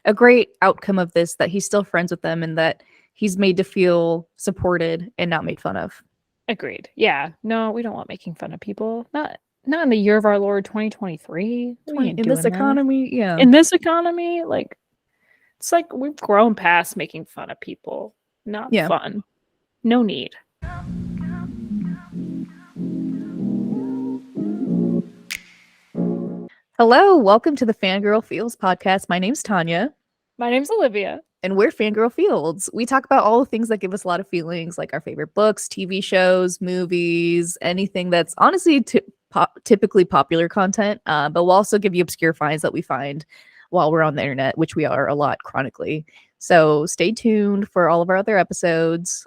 a great outcome of this that he's still friends with them and that he's made to feel supported and not made fun of. Agreed. Yeah. No, we don't want making fun of people. Not in the year of our Lord 2023. We ain't In doing this that. economy, yeah. In this economy, like it's like we've grown past making fun of people. Not Yeah. fun. No need. Hello, welcome to the Fangirl Fields podcast. My name's Tanya. My name's Olivia. And we're Fangirl Fields. We talk about all the things that give us a lot of feelings, like our favorite books, TV shows, movies, anything that's honestly typically popular content. But we'll also give you obscure finds that we find while we're on the internet, which we are a lot chronically. So stay tuned for all of our other episodes.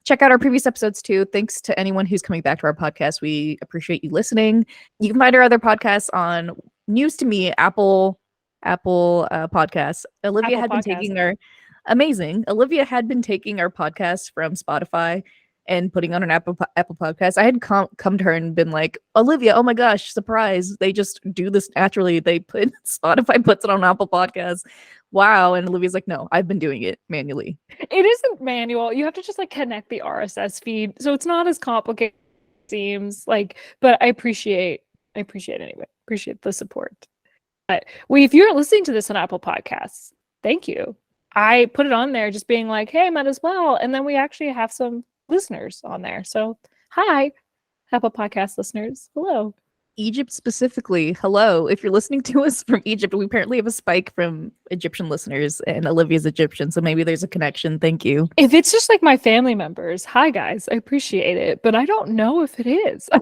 Check out our previous episodes too. Thanks to anyone who's coming back to our podcast. We appreciate you listening. You can find our other podcasts on news to me, Apple podcasts. Olivia had been taking our podcast from Spotify and putting on an Apple podcast. I had come to her and been like, Olivia, oh my gosh, surprise. They just do this naturally. Spotify puts it on Apple Podcasts. Wow. And Olivia's like, no, I've been doing it manually. It isn't manual. You have to just like connect the RSS feed. So it's not as complicated as it seems. Like, but I appreciate anyway. Appreciate the support. But if you're listening to this on Apple Podcasts, thank you. I put it on there just being like, hey, might as well. And then we actually have some listeners on there. So hi, Apple Podcast listeners. Hello. Egypt specifically, hello. If you're listening to us from Egypt, we apparently have a spike from Egyptian listeners, and Olivia's Egyptian, so maybe there's a connection. Thank you. If it's just like my family members, hi guys, I appreciate it, but I don't know if it is. I'm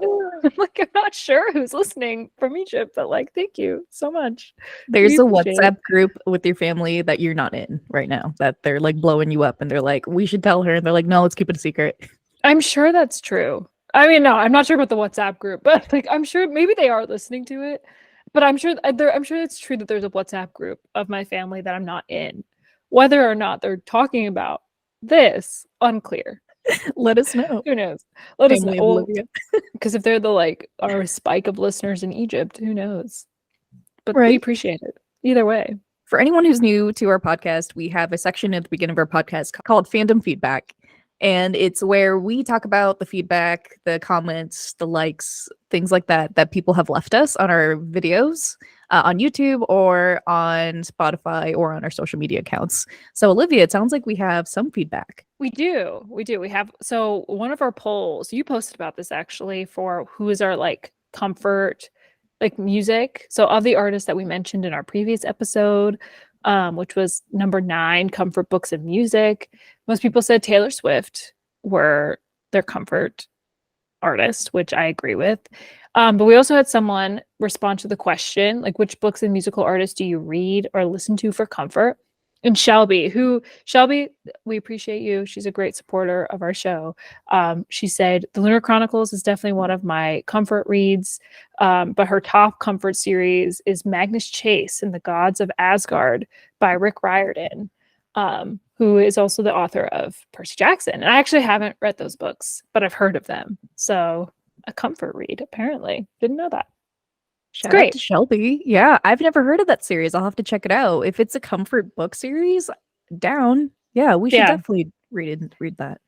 not sure who's listening from Egypt, but like, thank you so much. There's a WhatsApp group with your family that you're not in right now, that they're like blowing you up, and they're like, we should tell her, and they're like, no, let's keep it a secret. I'm sure that's true. I mean, no, I'm not sure about the WhatsApp group, but like, I'm sure maybe they are listening to it. But I'm sure it's true that there's a WhatsApp group of my family that I'm not in. Whether or not they're talking about this, unclear. Let us know. Who knows? Let family us know. Because if they're our spike of listeners in Egypt, who knows? But we appreciate it either way. For anyone who's new to our podcast, we have a section at the beginning of our podcast called Fandom Feedback. And it's where we talk about the feedback, the comments, the likes, things like that people have left us on our videos on YouTube or on Spotify or on our social media accounts. So Olivia, it sounds like we have some feedback. We do. We have. So one of our polls, you posted about this actually, for who is our like comfort, like music. So of the artists that we mentioned in our previous episode, which was number 9, comfort books and music. Most people said Taylor Swift were their comfort artist, which I agree with. But we also had someone respond to the question, like, which books and musical artists do you read or listen to for comfort? And Shelby, we appreciate you. She's a great supporter of our show. She said The Lunar Chronicles is definitely one of my comfort reads, but her top comfort series is Magnus Chase and the Gods of Asgard by Rick Riordan, who is also the author of Percy Jackson. And I actually haven't read those books, but I've heard of them. So a comfort read, apparently. Didn't know that. Shout out to Shelby. Yeah, I've never heard of that series. I'll have to check it out. If it's a comfort book series, down. Yeah, we should definitely read that.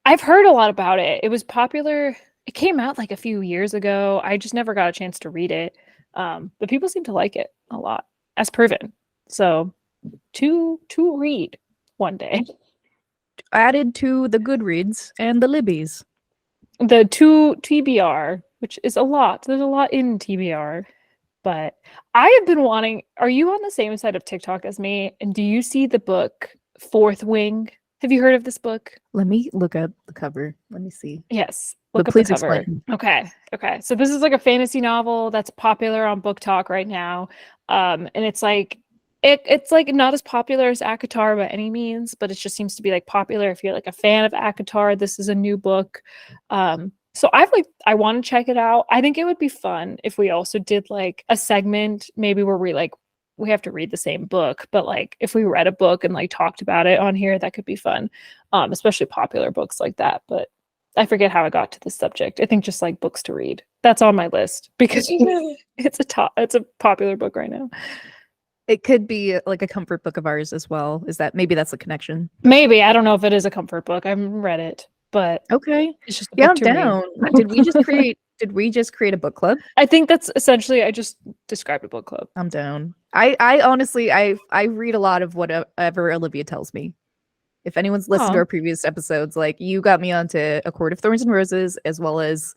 I've heard a lot about it. It was popular. It came out like a few years ago. I just never got a chance to read it. But people seem to like it a lot, as proven. So to read one day. Added to the Goodreads and the Libbies. The 2 TBR, which is a lot. There's a lot in TBR. But I have been wanting... Are you on the same side of TikTok as me? And do you see the book Fourth Wing? Have you heard of this book? Let me look up the cover. Let me see. Yes. Look up the cover. Explain. Okay. So this is like a fantasy novel that's popular on Book Talk right now. And it's like... It's like not as popular as ACOTAR by any means, but it just seems to be like popular if you're like a fan of ACOTAR. This is a new book. So I want to check it out. I think it would be fun if we also did like a segment maybe where we have to read the same book, but like if we read a book and like talked about it on here, that could be fun. Especially popular books like that. But I forget how I got to this subject. I think just like books to read. That's on my list because it's a popular book right now. It could be like a comfort book of ours as well. Maybe that's the connection? Maybe. I don't know if it is a comfort book. I haven't read it, but Okay. it's just a Yeah, book I'm to read. down. Did we just create a book club? I think that's essentially, I just described a book club. I'm down. I honestly I read a lot of whatever Olivia tells me. If anyone's listened to Oh, our previous episodes, like you got me onto A Court of Thorns and Roses as well as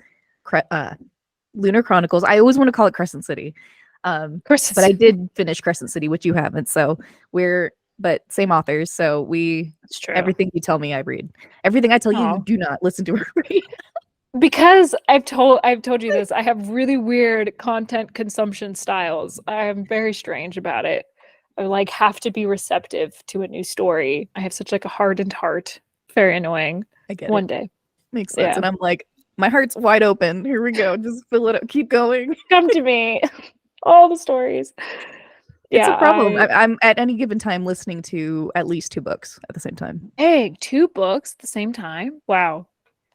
Lunar Chronicles. I always want to call it Crescent City. of course But I it's, did finish Crescent City, which you haven't. So but same authors. So it's true. everything you tell me, I read. Everything I tell you, you Oh, do not listen to or read. because I've told you this, I have really weird content consumption styles. I'm very strange about it. I like have to be receptive to a new story. I have such like a hardened heart. Very annoying. I get One it. day. Makes sense. Yeah. And I'm like, my heart's wide open. Here we go. Just fill it up. Keep going. Come to me. All the stories. It's a Yeah, problem. I'm at any given time listening to at least 2 books at the same time. hey, 2 books at the same time. Wow.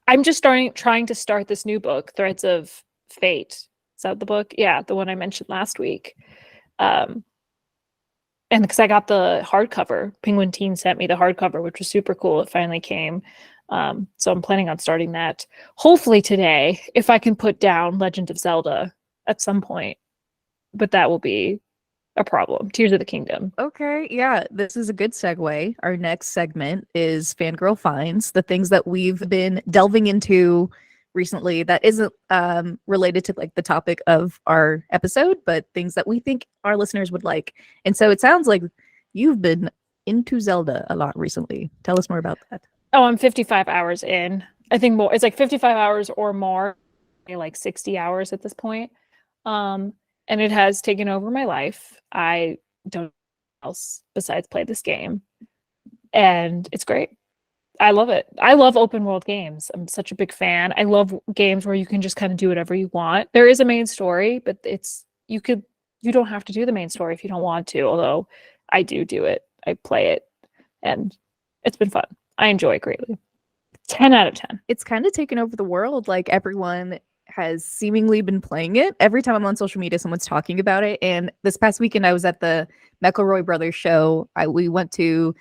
I'm just trying to start this new book, Threads of Fate. Is that the book? Yeah, the one I mentioned last week. Um, and because I got the hardcover, Penguin Teen sent me the hardcover, which was super cool. It finally came. So I'm planning on starting that hopefully today, if I can put down Legend of Zelda at some point. But that will be a problem. Tears of the Kingdom. Okay, yeah, this is a good segue. Our next segment is Fangirl Finds, the things that we've been delving into recently that isn't related to like the topic of our episode, but things that we think our listeners would like. And so it sounds like you've been into Zelda a lot recently. Tell us more about that. Oh, I'm 55 hours in. I think more. It's like 55 hours or more, like 60 hours at this point. Um, and it has taken over my life. I don't know else besides play this game. And it's great. I love it. I love open world games. I'm such a big fan. I love games where you can just kind of do whatever you want. There is a main story, but you don't have to do the main story if you don't want to, although I do it. I play it and it's been fun. I enjoy it greatly. 10 out of 10. It's kind of taken over the world. Like everyone has seemingly been playing it. Every time I'm on social media, someone's talking about it. And this past weekend, I was at the McElroy Brothers show. We went to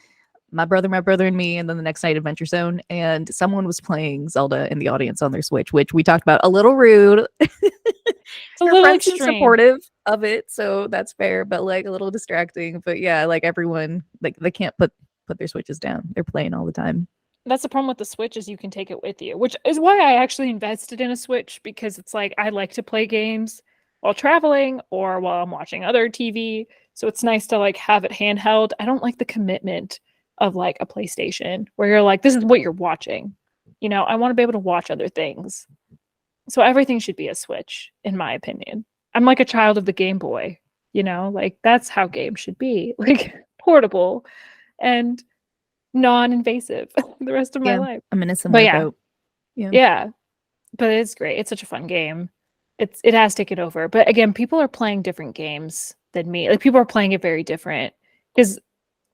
my brother, and me, and then the next night Adventure Zone, and someone was playing Zelda in the audience on their Switch, which we talked about. A little rude. It's a Her little friends seem extreme. supportive of it, so that's fair, but like a little distracting. But yeah, like everyone, like they can't put their Switches down. They're playing all the time. That's the problem with the Switch is you can take it with you, which is why I actually invested in a Switch because it's like I like to play games while traveling or while I'm watching other TV. So it's nice to like have it handheld. I don't like the commitment of like a PlayStation where you're like, this is what you're watching. You know, I want to be able to watch other things. So everything should be a Switch, in my opinion. I'm like a child of the Game Boy, you know, like that's how games should be, like portable and non-invasive the rest of my Yeah, life. I'm in a But similar yeah, boat. Yeah. yeah, but it's great. It's such a fun game. It has taken over. But again, people are playing different games than me. Like people are playing it very different because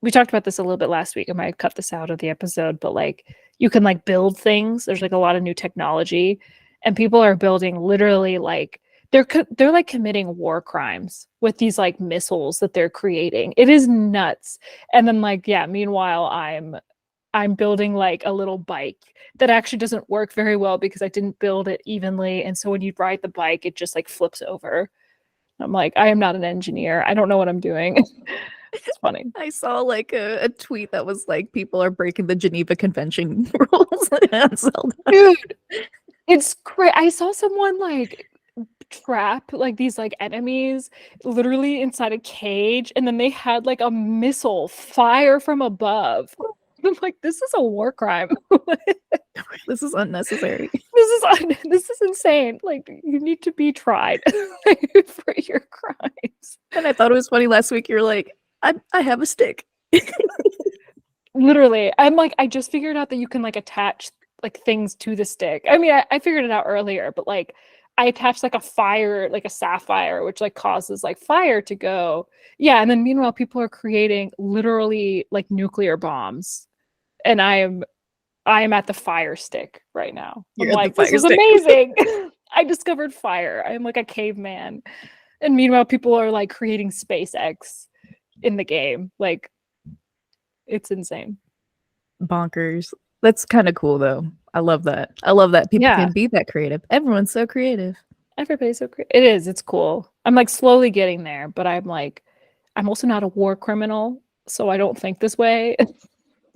we talked about this a little bit last week. I might cut this out of the episode, but like you can like build things. There's like a lot of new technology, and people are building literally like they're like committing war crimes with these like missiles that they're creating. It is nuts. And then like yeah, meanwhile I'm building like a little bike that actually doesn't work very well because I didn't build it evenly, and so when you ride the bike it just like flips over. I'm like, I am not an engineer. I don't know what I'm doing. It's funny. I saw like a tweet that was like people are breaking the Geneva Convention rules on Zelda. Dude, it's great. I saw someone like trap like these like enemies literally inside a cage, and then they had like a missile fire from above. I'm like, this is a war crime. This is unnecessary. This is insane. Like, you need to be tried for your crimes. And I thought it was funny last week. You're like, I have a stick. Literally, I'm like, I just figured out that you can like attach like things to the stick. I mean, I figured it out earlier, but like I attached like a fire, like a sapphire, which like causes like fire to go. Yeah, and then meanwhile, people are creating literally like nuclear bombs, and I am at the fire stick right now. You're I'm at the like, this fire is stick. amazing. I discovered fire. I'm like a caveman, and meanwhile, people are like creating SpaceX. in the game. Like, it's insane. Bonkers. That's kind of cool though. I love that. I love that people Yeah, can be that creative. Everyone's so creative. everybody's so great. It is. It's cool. I'm like slowly getting there, but I'm like, I'm also not a war criminal, so I don't think this way.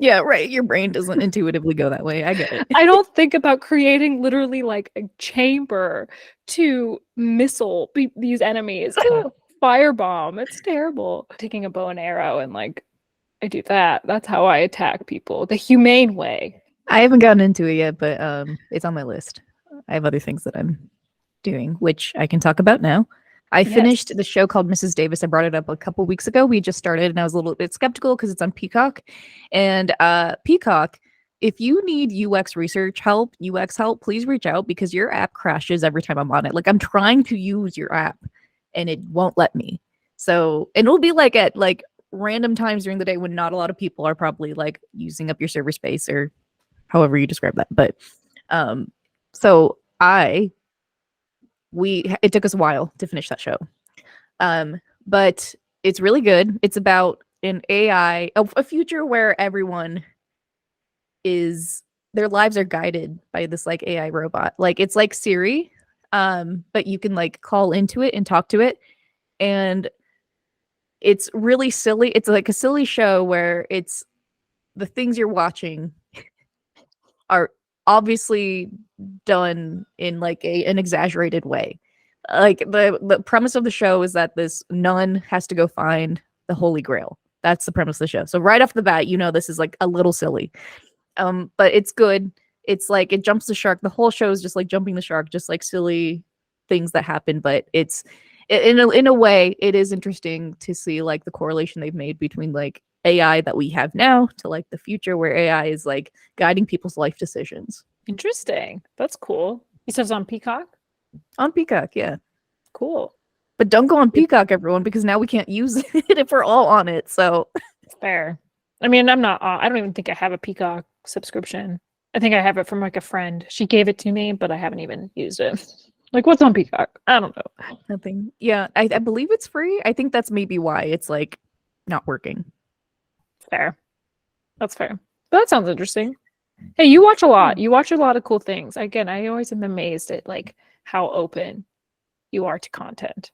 Yeah, right. Your brain doesn't intuitively go that way. I get it. I don't think about creating literally like a chamber to missile these enemies. Firebomb. It's terrible. Taking a bow and arrow and like I do that. That's how I attack people. The humane way. I haven't gotten into it yet, but it's on my list. I have other things that I'm doing, which I can talk about now. I Yes. finished the show called Mrs. Davis. I brought it up a couple weeks ago. We just started, and I was a little bit skeptical because it's on Peacock. And Peacock, if you need UX help, please reach out because your app crashes every time I'm on it. Like I'm trying to use your app, and it won't let me. So, and it'll be like at like random times during the day when not a lot of people are probably like using up your server space or however you describe that. But so it took us a while to finish that show. But it's really good. It's about an AI, a future where everyone is their lives are guided by this like AI robot. Like it's like Siri, but you can like call into it and talk to it. And it's really silly. It's like a silly show where it's the things you're watching are obviously done in like an exaggerated way. Like the premise of the show is that this nun has to go find the Holy Grail. That's the premise of the show. So right off the bat, you know this is like a little silly. But it's good. It's like it jumps the shark. The whole show is just like jumping the shark, just like silly things that happen. But it's in a way, it is interesting to see like the correlation they've made between like AI that we have now to like the future where AI is like guiding people's life decisions. Interesting. That's cool. He says on Peacock. On Peacock, yeah. Cool. But don't go on Peacock, everyone, because now we can't use it if we're all on it. So Fair. I mean, I'm not. I don't even think I have a Peacock subscription. I think I have it from like a friend. She gave it to me, but I haven't even used it. Like, what's on Peacock? I don't know. nothing. Yeah, I believe it's free. I think that's maybe why it's like not working. Fair. That's fair. But that sounds interesting. Hey, you watch a lot. You watch a lot of cool things. Again, I always am amazed at like how open you are to content.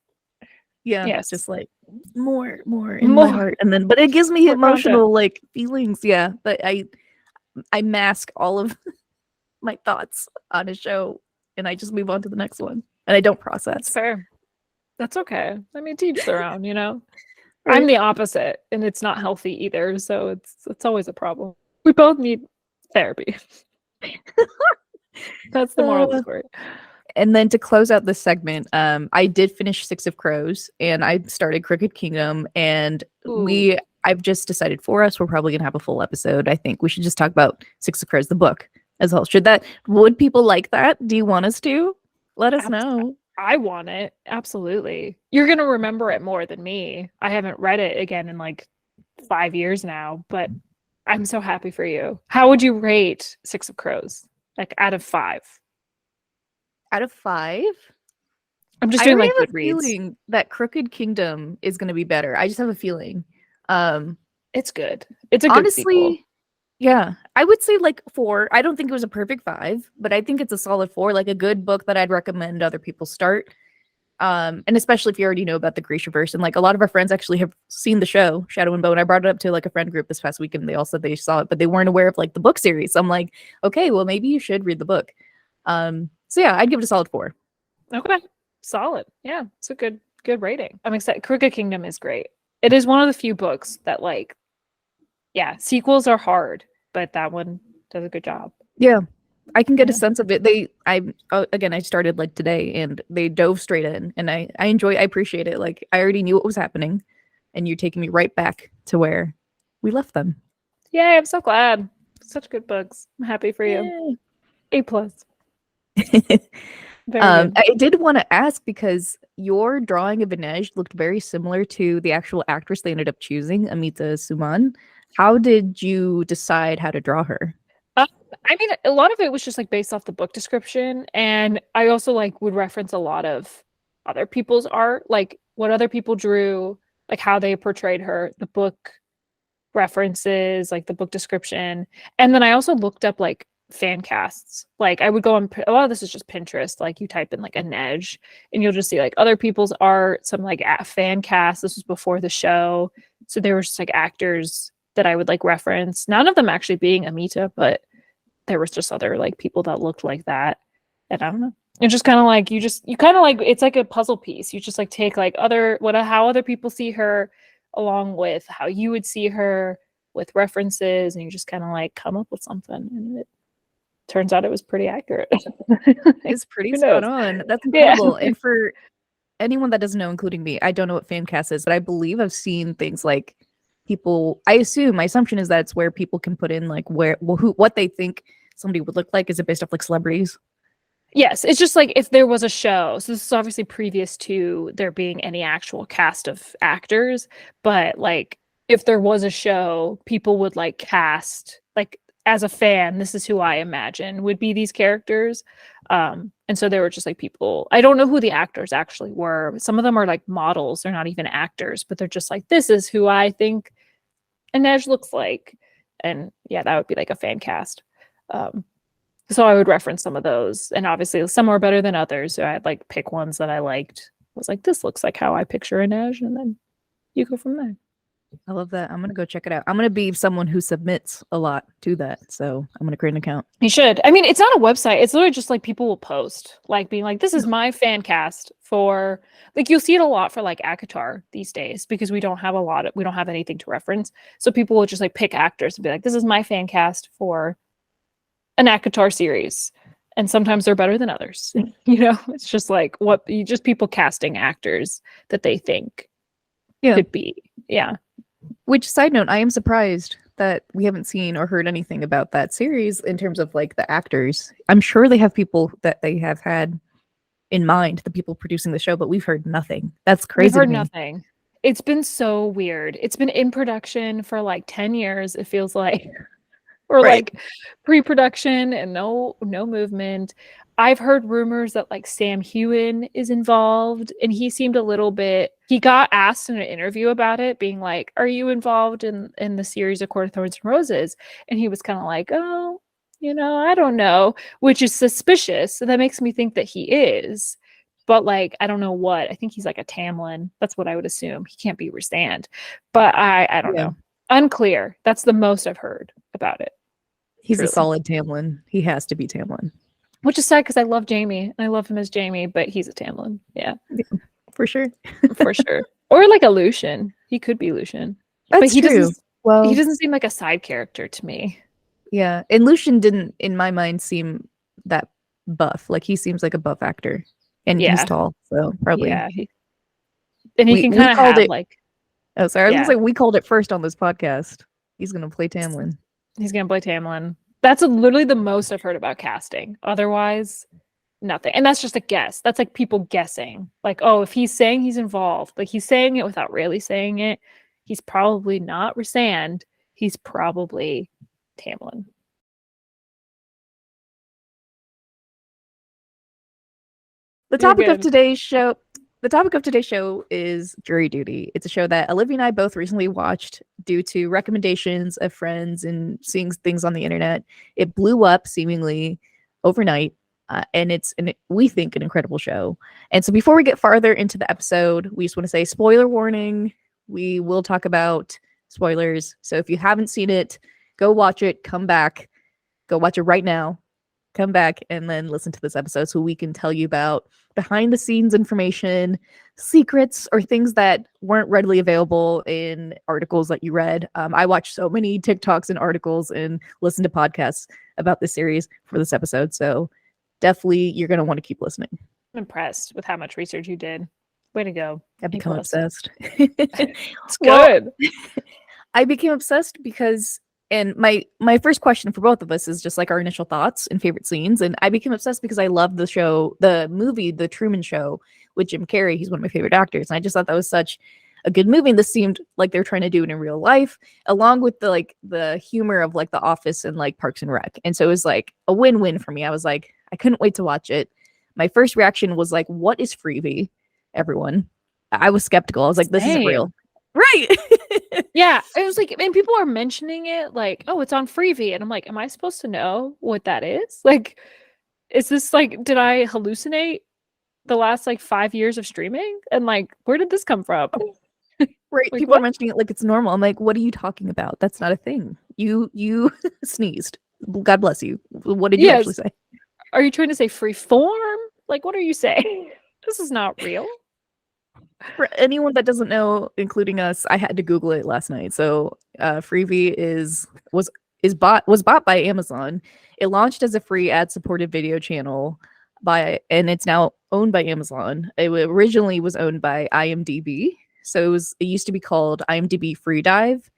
Yeah, Yes. just like more in my heart, and then but it gives me More emotional content. like feelings. Yeah, but I mask all of my thoughts on a show, and I just move on to the next one, and I don't That's process. fair. That's okay. I mean, to each their own, you know? I'm Right. the opposite, and it's not healthy either, so it's always a problem. We both need therapy. That's the moral of the Uh, story. and then to close out this segment, I did finish Six of Crows, and I started Crooked Kingdom, and Ooh, I've just decided for us, we're probably gonna have a full episode. I think we should just talk about Six of Crows, the book, as well. Would people like that? Do you want us to? Let us abs- know. I want it. Absolutely. You're gonna remember it more than me. I haven't read it again in like 5 years now, but I'm so happy for you. How would you rate Six of Crows? Like out of 5? Out of 5, I'm just I doing already like have a Goodreads. feeling that Crooked Kingdom is gonna be better. I just have a feeling. Um, It's good. It's a good sequel. honestly, yeah, I would say like 4. I don't think it was a perfect 5, but I think it's a solid 4, like a good book that I'd recommend other people start. And especially if you already know about the Grishaverse, and like a lot of our friends actually have seen the show Shadow and Bone. I brought it up to like a friend group this past week, and they all said they saw it, but they weren't aware of like the book series. So I'm like, okay, well maybe you should read the book. So yeah, I'd give it a solid 4. Okay. Solid. Yeah, it's a good rating. I'm excited. Crooked Kingdom is great. It is one of the few books that like yeah, sequels are hard, but that one does a good job. Yeah, I can get a Yeah. sense of it. Again, I started like today, and they dove straight in, and I appreciate it. Like I already knew what was happening, and you're taking me right back to where we left them. Yay, I'm so glad. Such good books. I'm happy for you. Yay. A plus. Very good. I did want to ask because your drawing of Inej looked very similar to the actual actress they ended up choosing, Amita Suman. How did you decide how to draw her? Uh, I mean, a lot of it was just like based off the book description, and I also like would reference a lot of other people's art, like what other people drew. like how they portrayed her, the book references, like the book description. And then I also looked up like fan casts. Like I would go on a lot of this is just Pinterest. Like you type in like a Neige and you'll just see like other people's art, some like fan casts. This was before the show. So there were just like actors that I would like reference. None of them actually being Amita, but there was just other like people that looked like that. And I don't know. It's just kind of like you kind of like it's like a puzzle piece. You just like take like how other people see her along with how you would see her with references, and you just kind of like come up with something, and it turns out it was pretty accurate. It's pretty spot on. That's incredible. And for anyone that doesn't know, including me, I don't know what fan cast is, but I believe I've seen things like people. My assumption is that it's where people can put in like what they think somebody would look like. Is it based off like celebrities? Yes, it's just like if there was a show. So this is obviously previous to there being any actual cast of actors, but like if there was a show, people would like cast like as a fan, this is who I imagine would be these characters. And so there were just like people, I don't know who the actors actually were. Some of them are like models, they're not even actors, but they're just like, this is who I think Inej looks like. And yeah, that would be like a fan cast. So I would reference some of those, and obviously some are better than others. So I'd like pick ones that I liked. I was like, this looks like how I picture Inej, and then you go from there. I love that. I'm gonna go check it out. I'm gonna be someone who submits a lot to that, so I'm gonna create an account. You should. I mean, it's not a website. It's literally just like people will post, like being like, this is my fan cast for, like you'll see it a lot for like ACOTAR these days because we don't have anything to reference. So people will just like pick actors and be like, this is my fan cast for an ACOTAR series, and sometimes they're better than others. It's just like people casting actors that they think could be. Yeah. Which, side note, I am surprised that we haven't seen or heard anything about that series in terms of like the actors. I'm sure they have people that they have had in mind, the people producing the show, but we've heard nothing. That's crazy. We've heard nothing. It's been so weird. It's been in production for like 10 years, it feels like. Or like pre-production and no movement. I've heard rumors that like Sam Heughan is involved, and he seemed a little bit. He got asked in an interview about it, being like, "Are you involved in the series of Court of Thorns and Roses?" And he was kind of like, "Oh, I don't know," which is suspicious. So that makes me think that he is, but like I don't know what. I think he's like a Tamlin. That's what I would assume. He can't be Rhysand, but I don't know. Unclear. That's the most I've heard about it. He's a solid Tamlin. He has to be Tamlin. Which is sad because I love Jaime. And I love him as Jaime, but he's a Tamlin. Yeah. For sure. For sure. Or like a Lucian. He could be Lucian. That's true. He doesn't seem like a side character to me. Yeah. And Lucian didn't, in my mind, seem that buff. Like he seems like a buff actor. And he's tall. So probably. Yeah. And he can kind of have like. Oh, sorry. I was going to say, we called it first on this podcast. He's going to play Tamlin. He's going to play Tamlin. That's literally the most I've heard about casting. Otherwise, nothing. And that's just a guess. That's like people guessing. Like, oh, if he's saying he's involved, like he's saying it without really saying it, he's probably not Rhysand. He's probably Tamlin. The topic of today's show is Jury Duty. It's a show that Olivia and I both recently watched due to recommendations of friends and seeing things on the internet. It blew up seemingly overnight, and we think, an incredible show. And so before we get farther into the episode, we just want to say spoiler warning. We will talk about spoilers. So if you haven't seen it, go watch it, come back, go watch it right now. Come back and then listen to this episode so we can tell you about behind the scenes information, secrets, or things that weren't readily available in articles that you read. I watched so many TikToks and articles and listened to podcasts about this series for this episode. So definitely you're going to want to keep listening. I'm impressed with how much research you did. Way to go. I've become obsessed. It's good. I became obsessed because and my first question for both of us is just like our initial thoughts and favorite scenes. And I became obsessed because I love the movie, The Truman Show with Jim Carrey. He's one of my favorite actors. And I just thought that was such a good movie. And this seemed like they're trying to do it in real life, along with the humor of like The Office and like Parks and Rec. And so it was like a win-win for me. I was like, I couldn't wait to watch it. My first reaction was like, what is Freevee? Everyone. I was skeptical. I was like, this isn't real. Right. Yeah, it was like, and people are mentioning it like, oh, it's on Freevee, and I'm like, am I supposed to know what that is? Like, is this like, did I hallucinate the last like 5 years of streaming? And like, where did this come from? Right. Like, People are what? mentioning it like it's normal. I'm like, what are you talking about? That's not a thing. You sneezed. God bless you. What did you actually Yes. say? Are you trying to say free form? Like, what are you saying? This is not real. For anyone that doesn't know, including us, I had to Google it last night. So Freevee was bought by Amazon. It launched as a free ad-supported video channel and it's now owned by Amazon. Originally was owned by IMDb. So it used to be called IMDb Free Dive,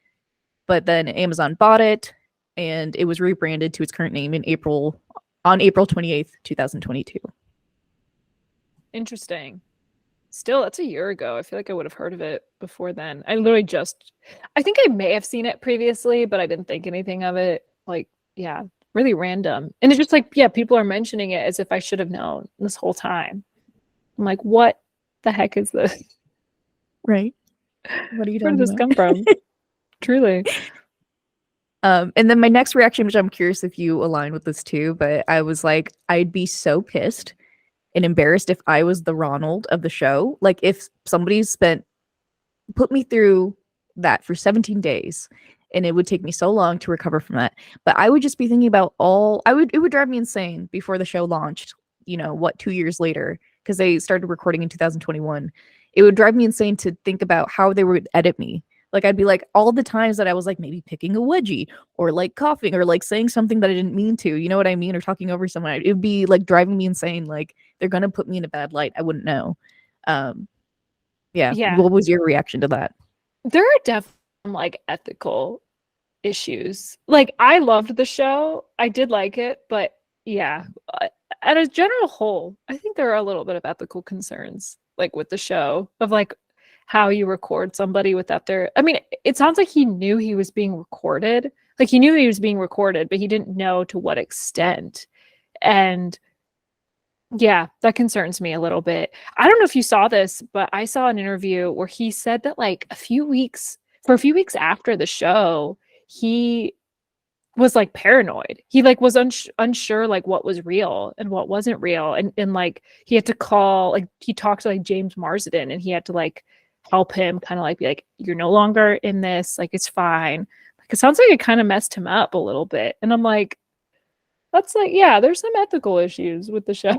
but then Amazon bought it and it was rebranded to its current name on April 28th, 2022. Interesting. Still, that's a year ago. I feel like I would have heard of it before then. I think I may have seen it previously, but I didn't think anything of it. Like, yeah, really random. And it's just like, yeah, people are mentioning it as if I should have known this whole time. I'm like, what the heck is this? Right. What are you Where did talking this about? come from? Truly. And then my next reaction, which I'm curious if you align with this too, but I was like, I'd be so pissed and embarrassed if I was the Ronald of the show. Like if somebody put me through that for 17 days and it would take me so long to recover from that. But I would just be thinking about it would drive me insane before the show launched, 2 years later, because they started recording in 2021. It would drive me insane to think about how they would edit me. Like I'd be like all the times that I was like maybe picking a wedgie or like coughing or like saying something that I didn't mean to, you know what I mean? Or talking over someone. It would be like driving me insane. Like they're gonna put me in a bad light. I wouldn't know. Um, yeah. Yeah. What was your reaction to that? There are definitely like ethical issues. Like I loved the show. I did like it, but yeah, at a general whole, I think there are a little bit of ethical concerns like with the show of like how you record somebody without their I mean, it sounds like he knew he was being recorded. Like he knew he was being recorded, but he didn't know to what extent. And yeah, that concerns me a little bit. I don't know if you saw this, but I saw an interview where he said that like for a few weeks after the show, he was like paranoid. He like was unsure like what was real and what wasn't real. And like he had to call like he talked to like James Marsden and he had to like help him kind of like be like, you're no longer in this, like it's fine. Like it sounds like it kind of messed him up a little bit. And I'm like, that's like, yeah, there's some ethical issues with the show.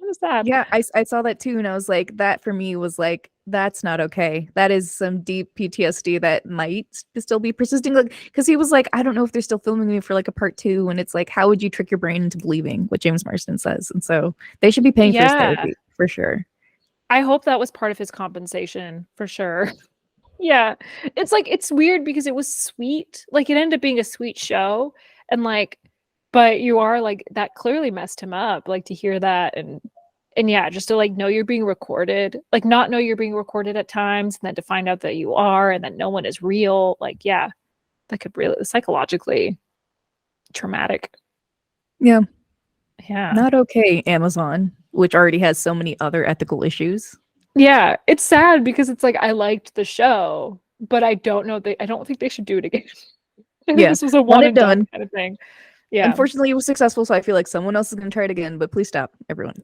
What is that? Yeah, I saw that too, and I was like, that for me was like, that's not okay. That is some deep PTSD that might still be persisting. Like, because he was like, I don't know if they're still filming me for like a part two, and it's like, how would you trick your brain into believing what James Marsden says? And so they should be paying for his Yeah. therapy for sure. I hope that was part of his compensation for sure. Yeah. It's like it's weird because it was sweet. Like it ended up being a sweet show and like but you are like that clearly messed him up like to hear that and yeah, just to like know you're being recorded, like not know you're being recorded at times and then to find out that you are and that no one is real. Like yeah, that could really psychologically traumatic. Yeah, Yeah. not okay, Amazon, which already has so many other ethical issues. Yeah, it's sad because it's like I liked the show, but I don't think they should do it again. I think Yeah, this was a one one and and done done. kind of thing. Yeah. Unfortunately, it was successful, so I feel like someone else is going to try it again. But please stop, everyone.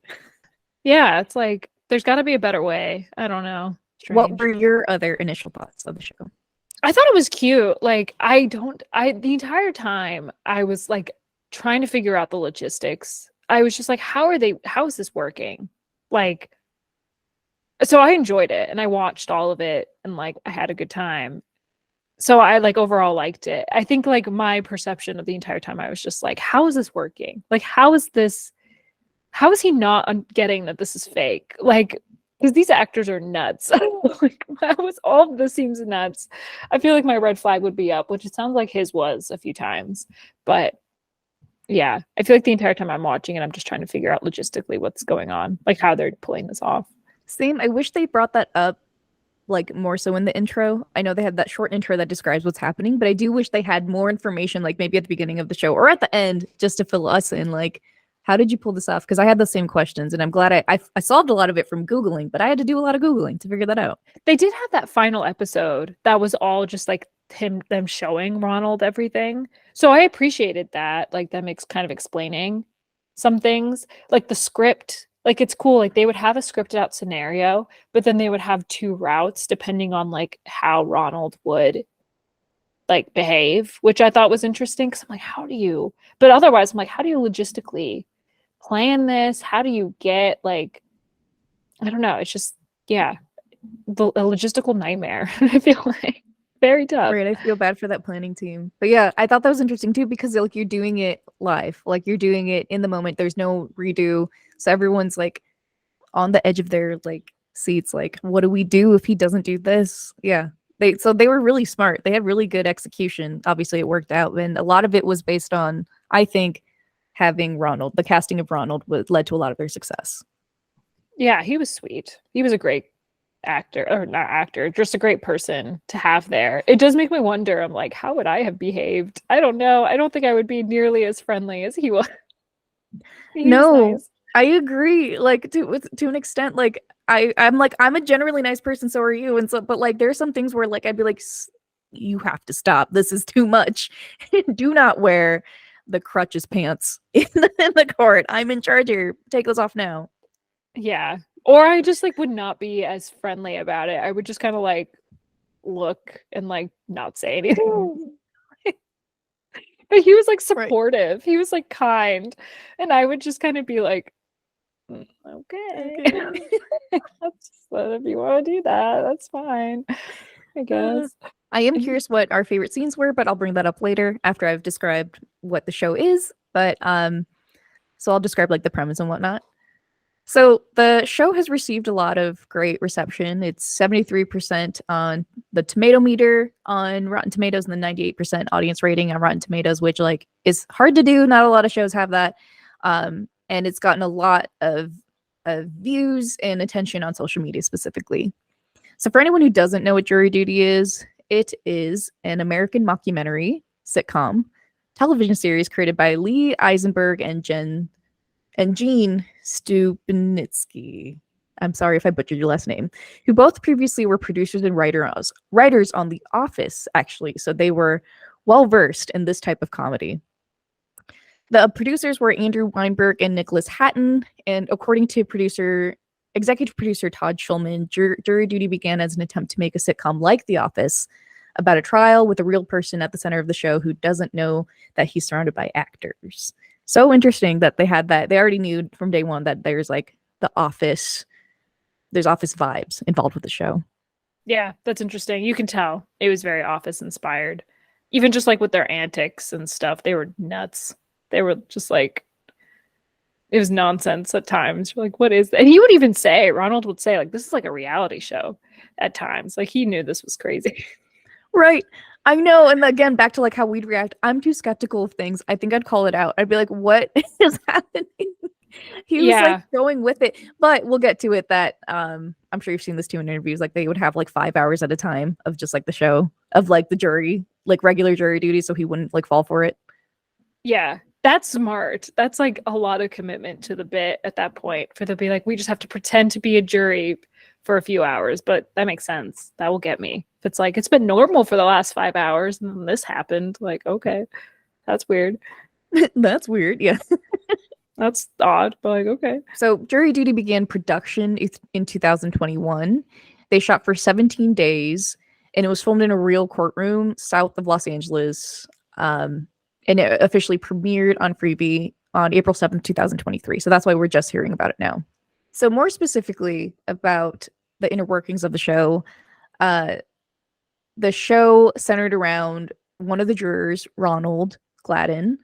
Yeah, it's like there's got to be a better way. I don't know. What Strange. were your other initial thoughts of the show? I thought it was cute. Like I the entire time I was like trying to figure out the logistics. I was just like how is this working? Like so I enjoyed it and I watched all of it and like I had a good time. So I like overall liked it. I think like my perception of the entire time I was just like how is this working? Like how is he not getting that this is fake? Like because these actors are nuts. Like how was all of this seems nuts. I feel like my red flag would be up, which it sounds like his was a few times. But yeah, I feel like the entire time I'm watching it, I'm just trying to figure out logistically what's going on, like how they're pulling this off. Same. I wish they brought that up like more so in the intro. I know they had that short intro that describes what's happening, but I do wish they had more information, like maybe at the beginning of the show or at the end, just to fill us in. Like, How did you pull this off? Because I had the same questions, and I'm glad I solved a lot of it from Googling, but I had to do a lot of Googling to figure that out. They did have that final episode that was all just like them showing Ronald everything. So I appreciated that, like them kind of explaining some things. Like the script, like it's cool. Like they would have a scripted out scenario, but then they would have two routes depending on like how Ronald would like behave, which I thought was interesting because I'm like, how do you? But otherwise, I'm like, how do you logistically plan this? How do you get like, I don't know. It's just, yeah, a logistical nightmare. I feel like very tough. Right, I feel bad for that planning team. But yeah, I thought that was interesting too because like you're doing it live, like you're doing it in the moment. There's no redo, so everyone's like on the edge of their like seats. Like, what do we do if he doesn't do this? Yeah, they were really smart. They had really good execution. Obviously, it worked out, and a lot of it was based on, I think, having Ronald. The casting of Ronald led to a lot of their success. Yeah, he was sweet. He was a great actor, or not actor, just a great person to have there. It does make me wonder. I'm like, how would I have behaved? I don't know. I don't think I would be nearly as friendly as he was. He was No, nice. I agree. Like to an extent, like I'm like I'm a generally nice person, so are you. And so, but like there's some things where like I'd be like, you have to stop. This is too much. Do not wear the crutches pants in the court. I'm in charge here. Take those off now. Yeah. Or I just like would not be as friendly about it. I would just kind of like look and like not say anything. But he was like supportive. Right. He was like kind. And I would just kind of be like, okay. If you want to do that, that's fine. I guess. I am curious what our favorite scenes were, but I'll bring that up later after I've described what the show is. But so I'll describe like the premise and whatnot. So the show has received a lot of great reception. It's 73% on the tomato meter on Rotten Tomatoes and the 98% audience rating on Rotten Tomatoes, which like is hard to do. Not a lot of shows have that. And it's gotten a lot of views and attention on social media specifically. So for anyone who doesn't know what Jury Duty is, it is an American mockumentary sitcom television series created by Lee Eisenberg and Gene Stupnitsky. I'm sorry if I butchered your last name, who both previously were producers and writers on The Office, actually. So they were well versed in this type of comedy. The producers were Andrew Weinberg and Nicholas Hatton, and according to executive producer Todd Schulman, Jury Duty began as an attempt to make a sitcom like The Office about a trial with a real person at the center of the show who doesn't know that he's surrounded by actors. So interesting that they had that. They already knew from day one that there's like there's Office vibes involved with the show. Yeah, that's interesting. You can tell it was very Office inspired. Even just like with their antics and stuff, they were nuts. They were just like, it was nonsense at times. You're like, what is that? And Ronald would say, like, this is like a reality show at times. Like he knew this was crazy. Right. I know. And again, back to like how we'd react. I'm too skeptical of things. I think I'd call it out. I'd be like, what is happening? He was like going with it. But we'll get to it that I'm sure you've seen this too in interviews. Like they would have like 5 hours at a time of just like the show of like the jury, like regular jury duty, so he wouldn't like fall for it. Yeah. That's smart. That's like a lot of commitment to the bit at that point for them to be like, we just have to pretend to be a jury for a few hours, but that makes sense. That will get me. If it's like, it's been normal for the last 5 hours and then this happened, like, okay, that's weird. That's weird. Yeah. That's odd, but like, okay. So Jury Duty began production in 2021. They shot for 17 days and it was filmed in a real courtroom south of Los Angeles. And it officially premiered on Freevee on April 7th, 2023. So that's why we're just hearing about it now. So more specifically about the inner workings of the show centered around one of the jurors, Ronald Gladden,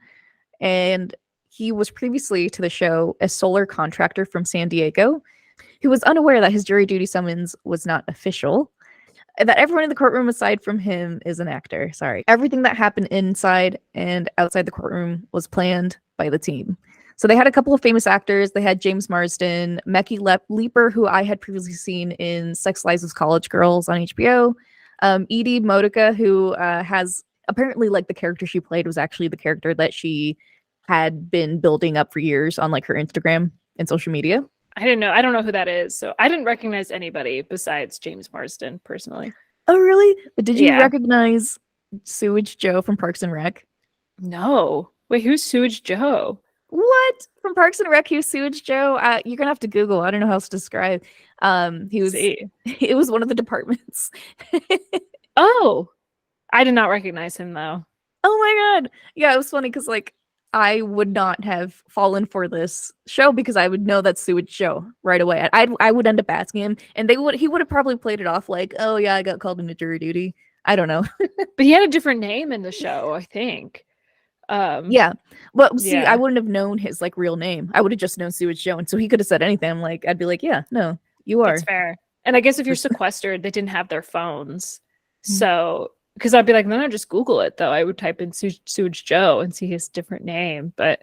and he was previously to the show a solar contractor from San Diego who was unaware that his jury duty summons was not official. That everyone in the courtroom aside from him is an actor. Sorry. Everything that happened inside and outside the courtroom was planned by the team. So they had a couple of famous actors. They had James Marsden, Mekhi Leeper, who I had previously seen in Sex Lives of College Girls on HBO. Edie Modica, who has apparently like the character she played was actually the character that she had been building up for years on like her Instagram and social media. I didn't know. I don't know who that is. So I didn't recognize anybody besides James Marsden personally. Oh, really? But did you Yeah. recognize Sewage Joe from Parks and Rec? No. Wait, who's Sewage Joe? What? From Parks and Rec, he was Sewage Joe? You're gonna have to Google. I don't know how else to describe. He Let's was. see. It was one of the departments. Oh, I did not recognize him though. Oh my god. Yeah, it was funny because like I would not have fallen for this show because I would know that Sewage Joe right away. I would end up asking him, and he would have probably played it off like, oh yeah, I got called into jury duty. I don't know. But he had a different name in the show, I think. Yeah. Well, see, I Yeah. wouldn't have known his like real name. I would have just known Sewage Joe, and so he could have said anything. I'm like, I'd be like, yeah, no, you are. That's fair. And I guess if you're sequestered, they didn't have their phones. So, because I'd be like, no, just Google it though. I would type in Sewage Joe and see his different name. But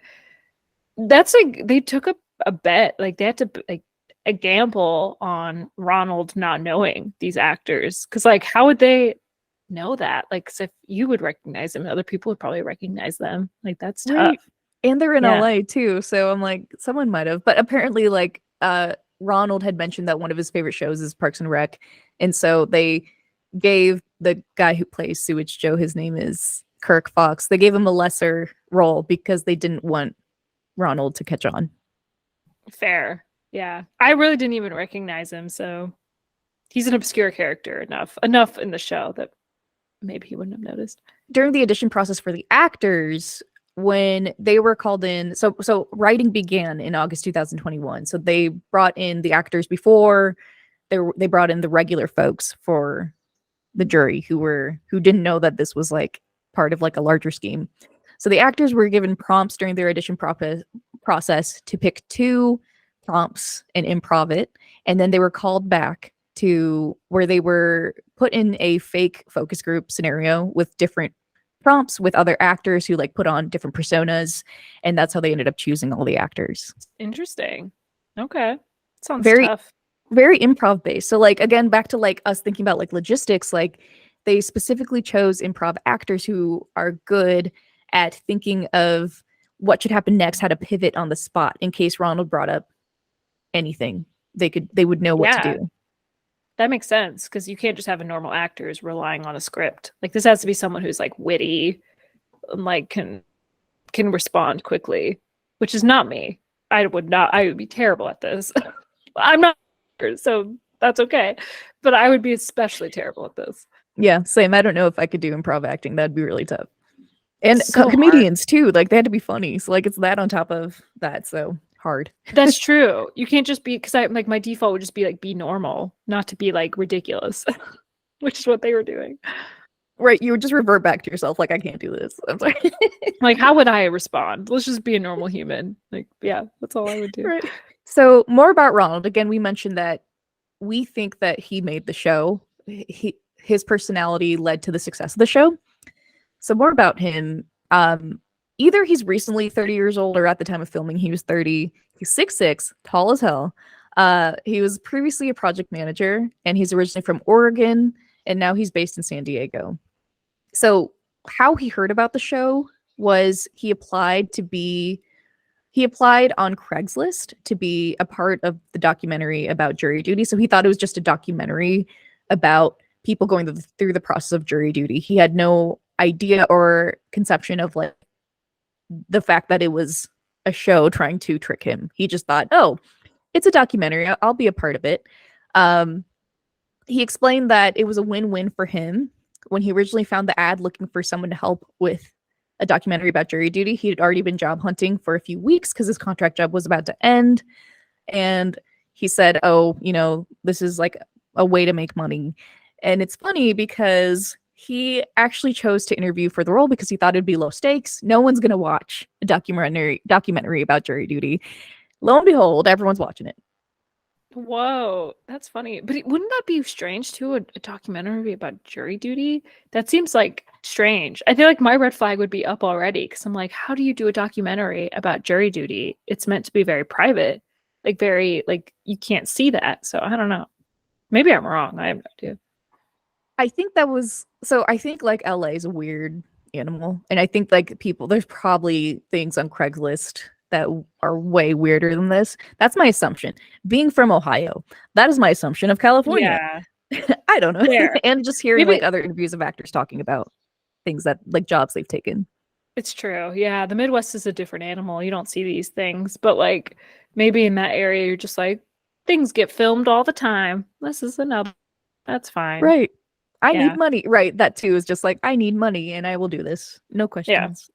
that's like, they took a bet. Like, they had to, like, a gamble on Ronald not knowing these actors. Because, like, how would they know that? Like, 'cause if you would recognize them, other people would probably recognize them. Like, that's tough. Right. And they're in Yeah. LA too, so I'm like, someone might have. But apparently, like, Ronald had mentioned that one of his favorite shows is Parks and Rec, and so they gave the guy who plays Sewage Joe, his name is Kirk Fox. They gave him a lesser role because they didn't want Ronald to catch on. Fair. Yeah. I really didn't even recognize him, so he's an obscure character enough in the show that maybe he wouldn't have noticed. During the audition process for the actors, when they were called in, so writing began in August 2021. So they brought in the actors before they brought in the regular folks for the jury who didn't know that this was like part of like a larger scheme. So the actors were given prompts during their audition process to pick two prompts and improv it, and then they were called back to where they were put in a fake focus group scenario with different prompts with other actors who like put on different personas, and that's how they ended up choosing all the actors. Interesting. Okay. Sounds Very tough. very improv based. So like again back to like us thinking about like logistics, like they specifically chose improv actors who are good at thinking of what should happen next, how to pivot on the spot in case Ronald brought up anything. They would know what to Yeah. do. That makes sense because you can't just have a normal actors relying on a script. Like this has to be someone who's like witty and like can respond quickly, which is not me. I would be terrible at this. I'm not, so that's okay. But I would be especially terrible at this. Yeah, same. I don't know if I could do improv acting. That'd be really tough. And So hard. comedians too, like they had to be funny. So like it's that on top of that, so hard. That's true. You can't just be because I like my default would just be like be normal, not to be like ridiculous, which is what they were doing. Right, you would just revert back to yourself like I can't do this. I'm sorry. Like, how would I respond? Let's just be a normal human. Like, yeah, that's all I would do. Right. So more about Ronald. Again, we mentioned that we think that he made the show. His personality led to the success of the show. So more about him. Either he's recently 30 years old or at the time of filming he was 30. He's 6'6", tall as hell. He was previously a project manager, and he's originally from Oregon, and now he's based in San Diego. So how he heard about the show was he applied on Craigslist to be a part of the documentary about jury duty. So he thought it was just a documentary about people going through the process of jury duty. He had no idea or conception of like the fact that it was a show trying to trick him. He just thought, oh, it's a documentary. I'll be a part of it. He explained that it was a win-win for him. When he originally found the ad looking for someone to help with a documentary about jury duty, he had already been job hunting for a few weeks because his contract job was about to end. And he said, oh, this is like a way to make money. And it's funny because he actually chose to interview for the role because he thought it'd be low stakes. No one's going to watch a documentary about jury duty. Lo and behold, everyone's watching it. Whoa, that's funny. But wouldn't that be strange too? A documentary about jury duty? That seems like strange. I feel like my red flag would be up already because I'm like, how do you do a documentary about jury duty? It's meant to be very private, like very like you can't see that. So I don't know. Maybe I'm wrong. I have no idea. I think that was so. I think like LA is a weird animal. And I think like there's probably things on Craigslist that are way weirder than this. That's my assumption. Being from Ohio, that is my assumption of California. Yeah, I don't know. fair. And just hearing like Maybe other interviews of actors talking about things that like jobs they've taken. it's true. Yeah, the Midwest is a different animal. You don't see these things, but like maybe in that area, you're just like, things get filmed all the time. This is another. That's fine. Right. I need Yeah, money. Right. That too is just like, I need money and I will do this. No yeah, questions.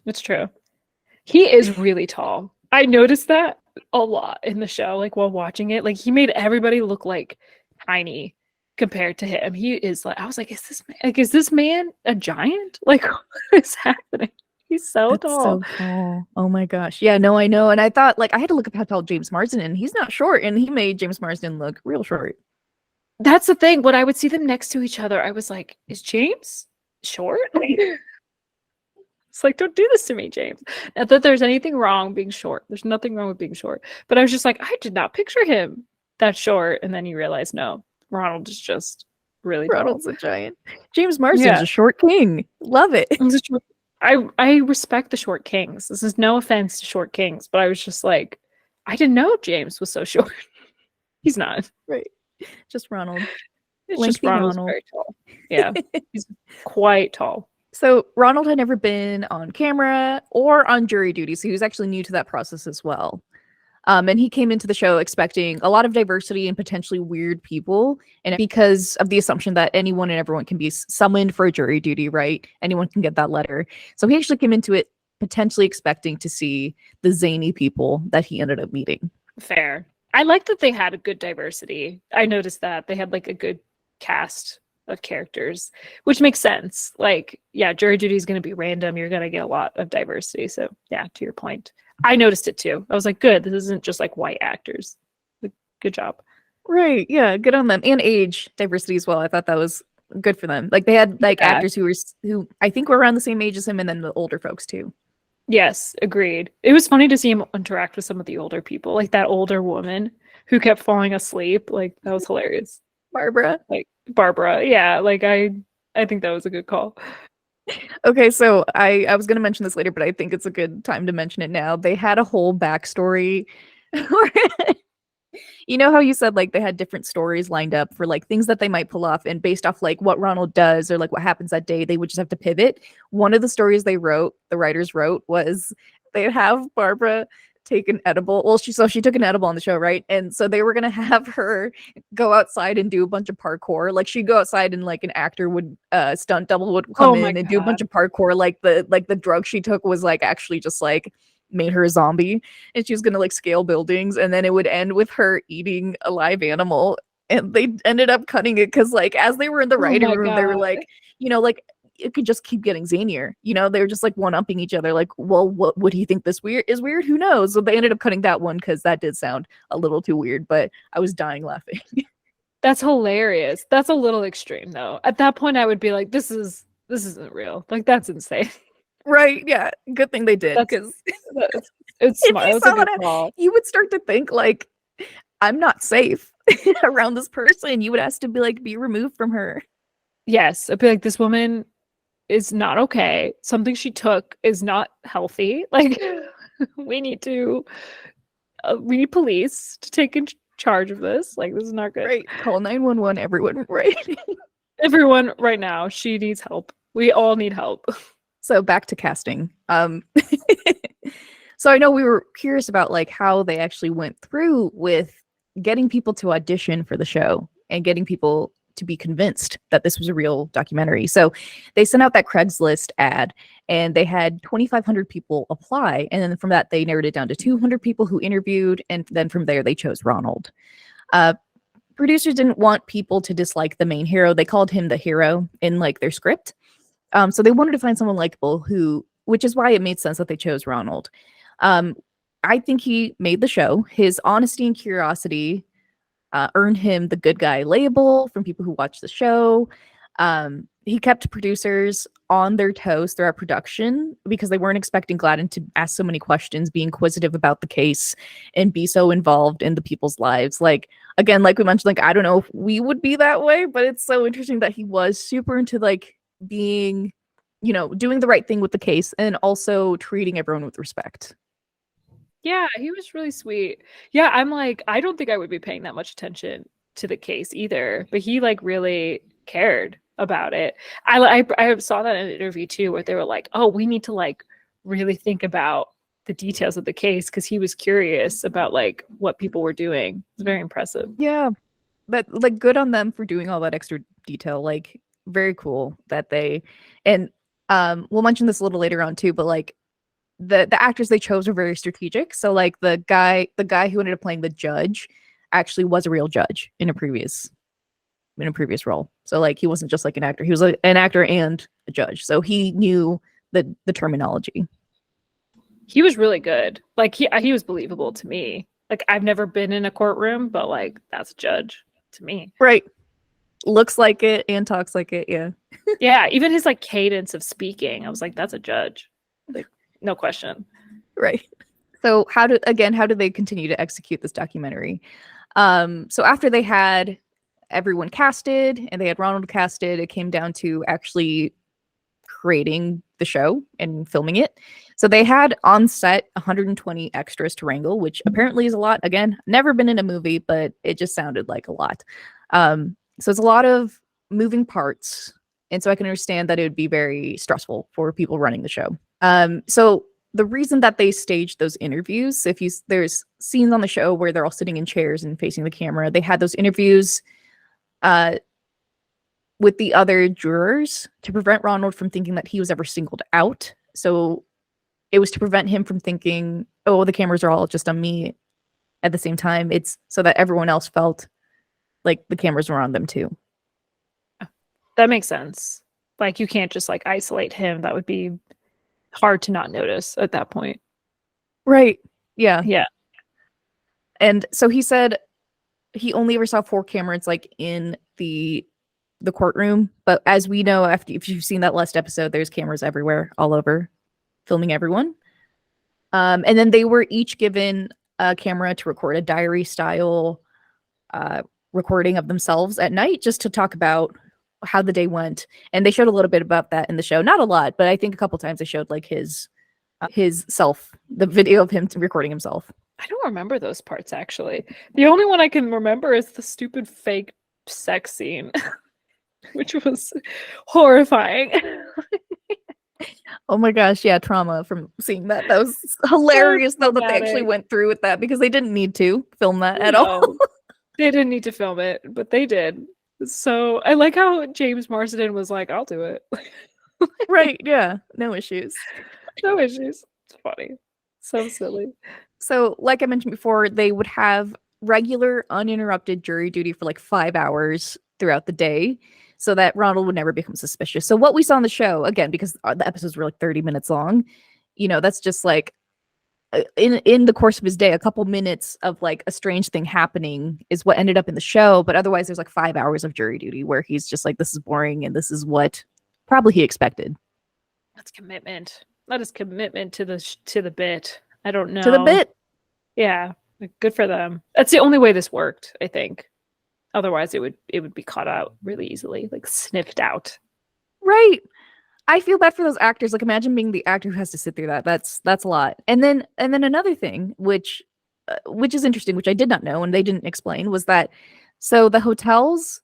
it's true. He is really tall. I noticed that a lot in the show, like while watching it. Like he made everybody look like tiny compared to him. He is like, I was like, is this man a giant? Like, what is happening? He's so That's so tall. tall. Oh my gosh. Yeah, no, I know. And I thought like I had to look up how tall James Marsden and he's not short and he made James Marsden look real short. That's the thing. When I would see them next to each other, I was like, is James short? It's like, don't do this to me, James. Not that there's anything wrong being short. There's nothing wrong with being short. But I was just like, I did not picture him that short. And then you realize, no, Ronald is just really tall. Ronald's a giant. James Marsden's Yeah. a short king. Love it. I respect the short kings. This is no offense to short kings, but I was just like, I didn't know James was so short. He's not. Right. Just Ronald. It's Lengthy just Ronald's Ronald. very tall. Yeah. He's quite tall. So Ronald had never been on camera or on jury duty, so he was actually new to that process as well. And he came into the show expecting a lot of diversity and potentially weird people, and because of the assumption that anyone and everyone can be summoned for a jury duty, right? Anyone can get that letter. So he actually came into it potentially expecting to see the zany people that he ended up meeting. Fair. I like that they had a good diversity. I noticed that they had like a good cast of characters, which makes sense. Like, yeah, jury duty is going to be random. You're going to get a lot of diversity. So, yeah, to your point, I noticed it too. I was like, good. This isn't just like white actors. Like, good job. Right. Yeah. Good on them. And age diversity as well. I thought that was good for them. Like they had like actors who I think were around the same age as him, and then the older folks too. Yes, agreed. It was funny to see him interact with some of the older people, like that older woman who kept falling asleep. Like that was hilarious. Barbara. Like Barbara. Yeah, like I think that was a good call. Okay, so I was gonna mention this later, but I think it's a good time to mention it now. They had a whole backstory. You know how you said like they had different stories lined up for like things that they might pull off, and based off like what Ronald does or like what happens that day, they would just have to pivot. One of the stories the writers wrote, was they'd have Barbara take an edible. Well, she took an edible on the show, right? And so they were gonna have her go outside and do a bunch of parkour. Like she'd go outside and like an actor would stunt double would come in and do a bunch of parkour. Like the drug she took was like actually just like made her a zombie, and she was gonna like scale buildings, and then it would end with her eating a live animal. And they ended up cutting it because like as they were in the writing room, they were like, like it could just keep getting zanier. They were just like one-upping each other. Like, well, what would he think this is weird? Who knows? So they ended up cutting that one because that did sound a little too weird, but I was dying laughing. That's hilarious. That's a little extreme though. At that point I would be like, this isn't real. Like that's insane. Right. Yeah. Good thing they did, because it's smart. That's a good call. You would start to think like, I'm not safe around this person. You would ask to be removed from her. Yes. I'd be like, this woman is not okay. Something she took is not healthy. Like we need police to take in charge of this. Like this is not good. Right. Call 911, everyone. Right. Everyone right now. She needs help. We all need help. So back to casting. So I know we were curious about like how they actually went through with getting people to audition for the show and getting people to be convinced that this was a real documentary. So they sent out that Craigslist ad, and they had 2,500 people apply. And then from that, they narrowed it down to 200 people who interviewed. And then from there, they chose Ronald. Producers didn't want people to dislike the main hero. They called him the hero in like their script. So they wanted to find someone likable which is why it made sense that they chose Ronald. I think he made the show. His honesty and curiosity earned him the good guy label from people who watch the show. He kept producers on their toes throughout production because they weren't expecting Gladden to ask so many questions, be inquisitive about the case, and be so involved in the people's lives. Like, again, like we mentioned, like, I don't know if we would be that way, but it's so interesting that he was super into like being doing the right thing with the case and also treating everyone with respect. Yeah, he was really sweet. Yeah, I'm like, I don't think I would be paying that much attention to the case either, but he like really cared about it. I saw that in an interview too, where they were like, "Oh, we need to like really think about the details of the case," because he was curious about like what people were doing. It's very impressive. Yeah, but like good on them for doing all that extra detail. Like very cool that they and we'll mention this a little later on too, but like the actors they chose were very strategic. So like the guy who ended up playing the judge actually was a real judge in a previous role. So like he wasn't just like an actor. He was like an actor and a judge. So he knew the terminology. He was really good. Like he was believable to me. Like I've never been in a courtroom, but like that's a judge to me. Right. Looks like it and talks like it. Yeah. Yeah, even his like cadence of speaking, I was like, that's a judge. Like, no question. Right. So how did they continue to execute this documentary? So after they had everyone casted and they had Ronald casted, it came down to actually creating the show and filming it. So they had on set 120 extras to wrangle, which apparently is a lot. Again, never been in a movie, but it just sounded like a lot. So it's a lot of moving parts. And so I can understand that it would be very stressful for people running the show. So the reason that they staged those interviews, there's scenes on the show where they're all sitting in chairs and facing the camera. They had those interviews with the other jurors to prevent Ronald from thinking that he was ever singled out. So it was to prevent him from thinking, oh, the cameras are all just on me at the same time. It's so that everyone else felt like the cameras were on them too. That makes sense. Like you can't just like isolate him. That would be hard to not notice at that point. Right. Yeah. Yeah. And so he said he only ever saw 4 cameras like in the courtroom, but as we know, if you've seen that last episode, there's cameras everywhere, all over, filming everyone. And then they were each given a camera to record a diary style recording of themselves at night, just to talk about how the day went. And they showed a little bit about that in the show, not a lot, but I think a couple times they showed like his the video of him recording himself. I don't remember those parts actually. The only one I can remember is the stupid fake sex scene, which was horrifying. Oh my gosh, yeah, trauma from seeing that. That was hilarious though that they actually went through with that because they didn't need to film that at all. They didn't need to film it, but they did. So I like how James Marsden was like, I'll do it. Right, yeah, no issues. No issues. It's funny. So silly. So, like I mentioned before, they would have regular, uninterrupted jury duty for like 5 hours throughout the day so that Ronald would never become suspicious. So, what we saw on the show, again, because the episodes were like 30 minutes long, that's just like in the course of his day, a couple minutes of like a strange thing happening is what ended up in the show. But otherwise, there's like 5 hours of jury duty where he's just like, this is boring and this is what probably he expected. That's commitment. That is commitment to the bit. I don't know. To the bit. Yeah. Good for them. That's the only way this worked, I think. Otherwise it would be caught out really easily, like sniffed out. Right. I feel bad for those actors. Like imagine being the actor who has to sit through that. That's a lot. And then another thing which is interesting, which I did not know and they didn't explain, was that so the hotels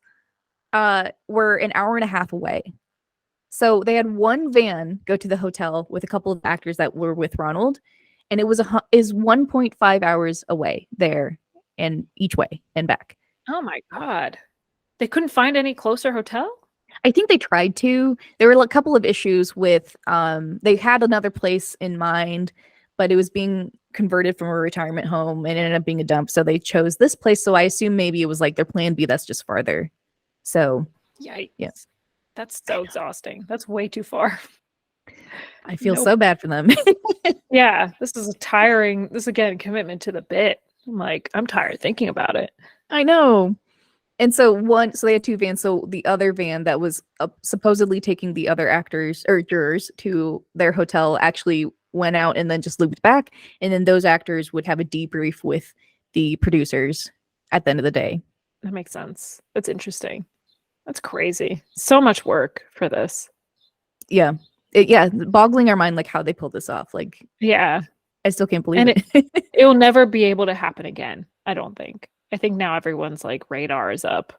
were an hour and a half away. So they had one van go to the hotel with a couple of actors that were with Ronald, and it was 1.5 hours away there and each way and back. Oh my God. They couldn't find any closer hotel? I think they tried to. There were a couple of issues with they had another place in mind, but it was being converted from a retirement home and it ended up being a dump. So they chose this place. So I assume maybe it was like their plan B that's just farther. So yikes. Yes. That's so exhausting. That's way too far. I feel so bad for them. Yeah, this is again commitment to the bit. I'm tired thinking about it. I know. And so they had 2 vans. So the other van that was supposedly taking the other actors or jurors to their hotel actually went out and then just looped back. And then those actors would have a debrief with the producers at the end of the day. That makes sense. That's interesting. That's crazy. So much work for this. Yeah. Yeah, boggling our mind like how they pulled this off. Like Yeah. I still can't believe And it. it will never be able to happen again, I don't think. I think now everyone's like radar is up.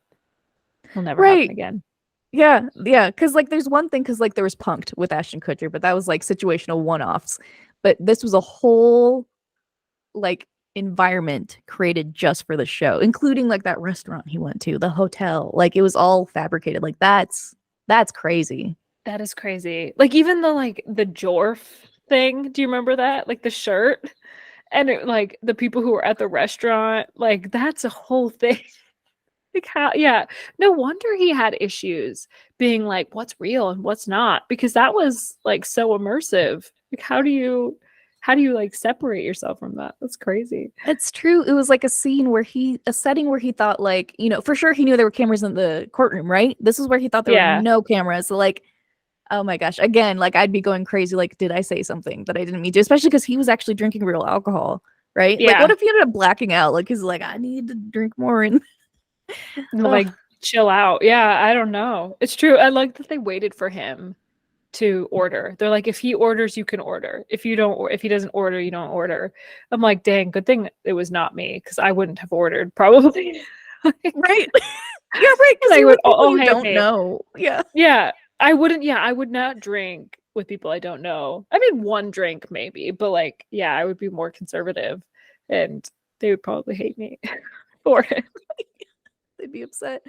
It'll never happen Right. again. Yeah, yeah. Because like, there's one thing because like there was Punked with Ashton Kutcher, but that was like situational one-offs. But this was a whole like environment created just for the show, including like that restaurant he went to, the hotel. Like it was all fabricated. Like that's crazy. That is crazy. Like even the Jorf thing, do you remember that? Like the shirt and like the people who were at the restaurant, like that's a whole thing. Like how, yeah, no wonder he had issues being like what's real and what's not because that was like so immersive. Like how do you like separate yourself from that? That's crazy. It's true. It was like a setting where he thought like, for sure he knew there were cameras in the courtroom, right? This is where he thought there were Yeah. no cameras. So like, oh my gosh. Again, like I'd be going crazy. Like, did I say something that I didn't mean to? Especially because he was actually drinking real alcohol, right? Like, what Yeah. if he ended up blacking out? Like, he's like, I need to drink more. And Like chill out. Yeah, I don't know. It's true. I like that they waited for him to order. They're like, if he orders, you can order. If you don't, or if he doesn't order, you don't order. I'm like, dang, good thing it was not me because I wouldn't have ordered probably. right. Yeah, right. Because I you're would, with people you hey, don't babe. know. Yeah. Yeah, I wouldn't. Yeah, I would not drink with people I don't know. I mean, one drink maybe, but like, yeah, I would be more conservative, and they would probably hate me for it. They'd be upset.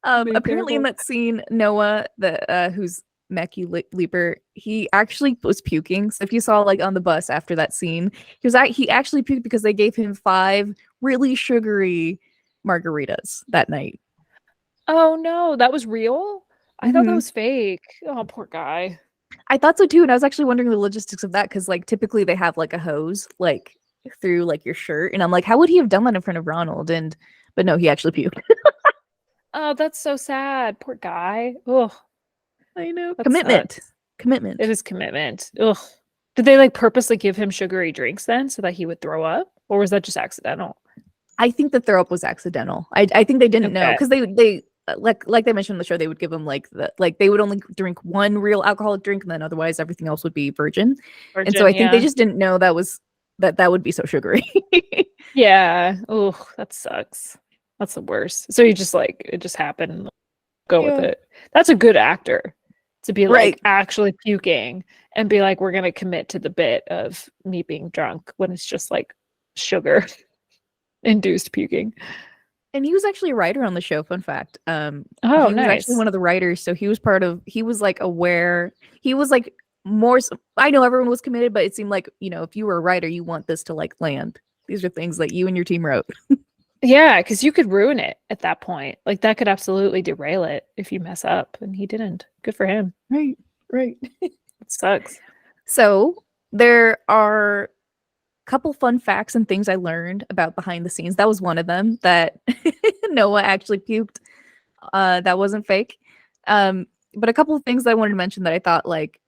It'd be Apparently in terrible. that scene, Noah, the who's Leaper, he actually was puking. So if you saw like on the bus after that scene, he actually puked because they gave him 5 really sugary margaritas that night. Oh no, that was real? I thought that Hmm. was fake. Oh, poor guy. I thought so too, and I was actually wondering the logistics of that because like typically they have like a hose like through like your shirt, and I'm like, how would he have done that in front of Ronald? And but no, he actually puked. Oh, that's so sad. Poor guy. Ugh, I know. that Commitment. sucks. It Commitment. is commitment. Ugh. Did they like purposely give him sugary drinks then so that he would throw up? Or was that just accidental? I think the throw up was accidental. I think they didn't know Okay. because they like they mentioned in the show they would give them like they would only drink one real alcoholic drink and then otherwise everything else would be virgin. And so Virgin, I think they yeah. just didn't know that would be so sugary. Yeah. Ugh, that sucks. That's the worst. So you just like it just happened and go with Yeah. it. That's a good actor to be Right. like actually puking and be like, we're gonna commit to the bit of me being drunk when it's just like sugar induced puking. And he was actually a writer on the show, fun fact. Oh, He was actually nice. one of the writers, so he was like aware, he was like more I know everyone was committed, but it seemed like, if you were a writer, you want this to like land. These are things that you and your team wrote. Yeah, because you could ruin it at that point. Like that could absolutely derail it if you mess up, and he didn't. Good for him. Right, right. It sucks. So there are a couple fun facts and things I learned about behind the scenes. That was one of them, that Noah actually puked. That wasn't fake. But a couple of things that I wanted to mention that I thought like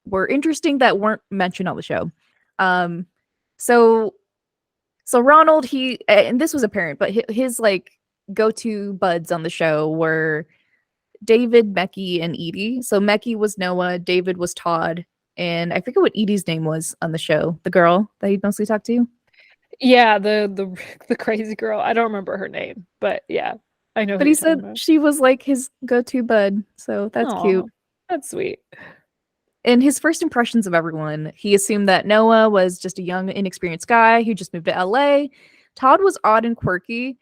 were interesting that weren't mentioned on the show. Um, so Ronald, and this was apparent, but his like go-to buds on the show were David, Becky, and Edie. So Becky was Noah, David was Todd, and I forget what Edie's name was on the show. The girl that he mostly talked to. Yeah, the the crazy girl. I don't remember her name, but yeah, I know who But he you're talking said about. she was like his go-to bud, so that's cute. Oh, that's sweet. In his first impressions of everyone, he assumed that Noah was just a young, inexperienced guy who just moved to LA. Todd was odd and quirky,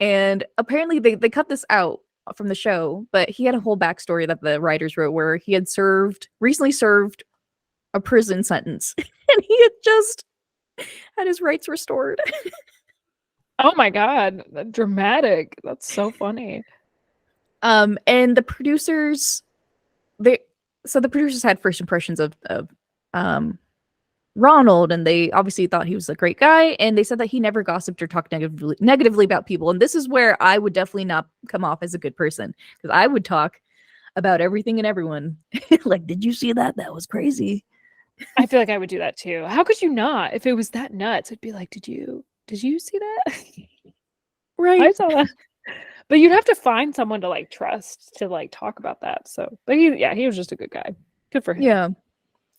and apparently they cut this out from the show, but he had a whole backstory that the writers wrote where he had recently served a prison sentence and he had just had his rights restored. Oh my God, dramatic. That's so funny. And the producers they so the producers had first impressions of um Ronald, and they obviously thought he was a great guy, and they said that he never gossiped or talked negatively about people. And this is where I would definitely not come off as a good person because I would talk about everything and everyone. Like, did you see that? That was crazy. I feel like I would do that too. How could you not? If it was that nuts, I'd be like, did you see that? I Right. saw that. But you'd have to find someone to like trust to like talk about that. So, but he was just a good guy. Good for him. Yeah,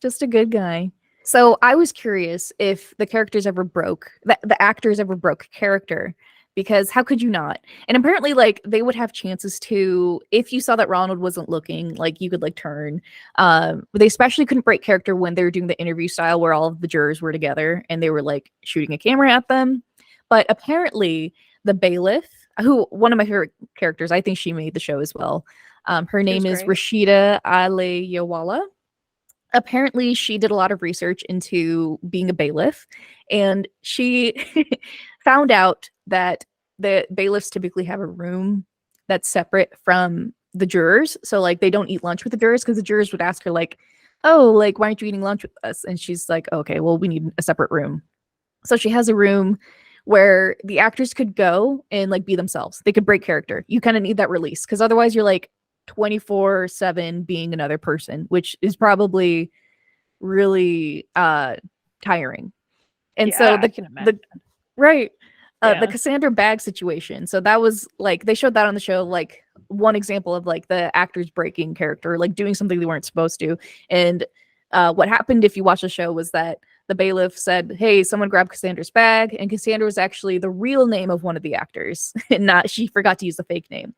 just a good guy. So I was curious if the characters ever broke, the actors ever broke character, because how could you not? And apparently, like they would have chances to, if you saw that Ronald wasn't looking, like you could like turn. But they especially couldn't break character when they were doing the interview style where all of the jurors were together and they were like shooting a camera at them. But apparently, the bailiff, who one of my favorite characters, I think she made the show as well. Her She was name is great. Rashida Aleyawala. Apparently she did a lot of research into being a bailiff, and she found out that the bailiffs typically have a room that's separate from the jurors. So like they don't eat lunch with the jurors because the jurors would ask her like, oh, like why aren't you eating lunch with us? And she's like, okay, well we need a separate room. So she has a room where the actors could go and like be themselves. They could break character. You kind of need that release because otherwise you're like 24/7 being another person, which is probably really tiring. And so Yeah, I can imagine. the right the Yeah. Cassandra bag situation. So that was like they showed that on the show, like one example of like the actors breaking character, like doing something they weren't supposed to. And what happened if you watch the show was that the bailiff said, "Hey, someone grabbed Cassandra's bag," and Cassandra was actually the real name of one of the actors, and not she forgot to use the fake name.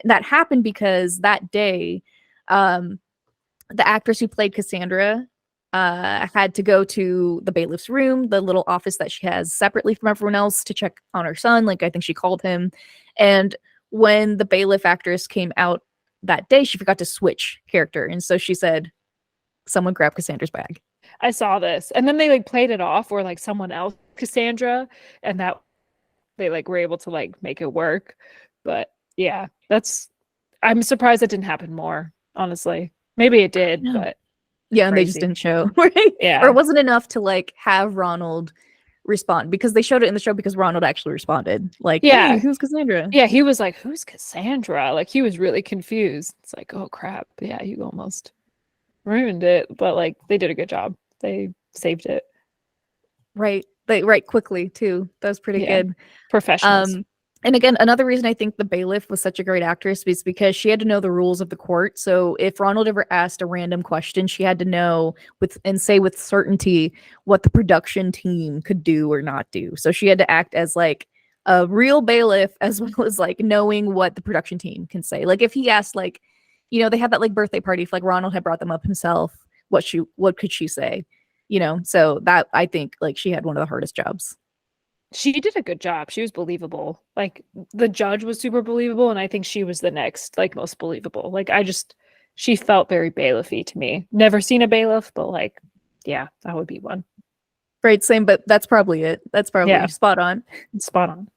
And that happened because that day, um, the actress who played Cassandra had to go to the bailiff's room, the little office that she has separately from everyone else, to check on her son. Like, I think she called him. And when the bailiff actress came out that day, she forgot to switch character. And so she said, someone grabbed Cassandra's bag. I saw this. And then they like played it off or like someone else, Cassandra, and that they like were able to like make it work. But yeah, that's I'm surprised it didn't happen more, honestly. Maybe it did, No. but Yeah, and they just crazy. didn't show, right? Or Yeah. it wasn't enough to like have Ronald respond because they showed it in the show because Ronald actually responded. Like, hey, Yeah. who's Cassandra? Yeah, he was like, "Who's Cassandra?" Like he was really confused. It's like, "Oh crap." Yeah, you almost ruined it, but like they did a good job. They saved it. Right. They right quickly too. That was pretty Yeah. good. Professionals. Um, and again, another reason I think the bailiff was such a great actress is because she had to know the rules of the court. So if Ronald ever asked a random question, she had to know with and say with certainty what the production team could do or not do. So she had to act as like a real bailiff as well as like knowing what the production team can say. Like if he asked like, they had that like birthday party if like Ronald had brought them up himself, what could she say? So that I think like she had one of the hardest jobs. She did a good job. She was believable. Like the judge was super believable, and I think she was the next like most believable. Like she felt very bailiffy to me. Never seen a bailiff, but like, yeah, that would be one. Right, same, but that's probably it. That's probably Yeah, spot on. spot on.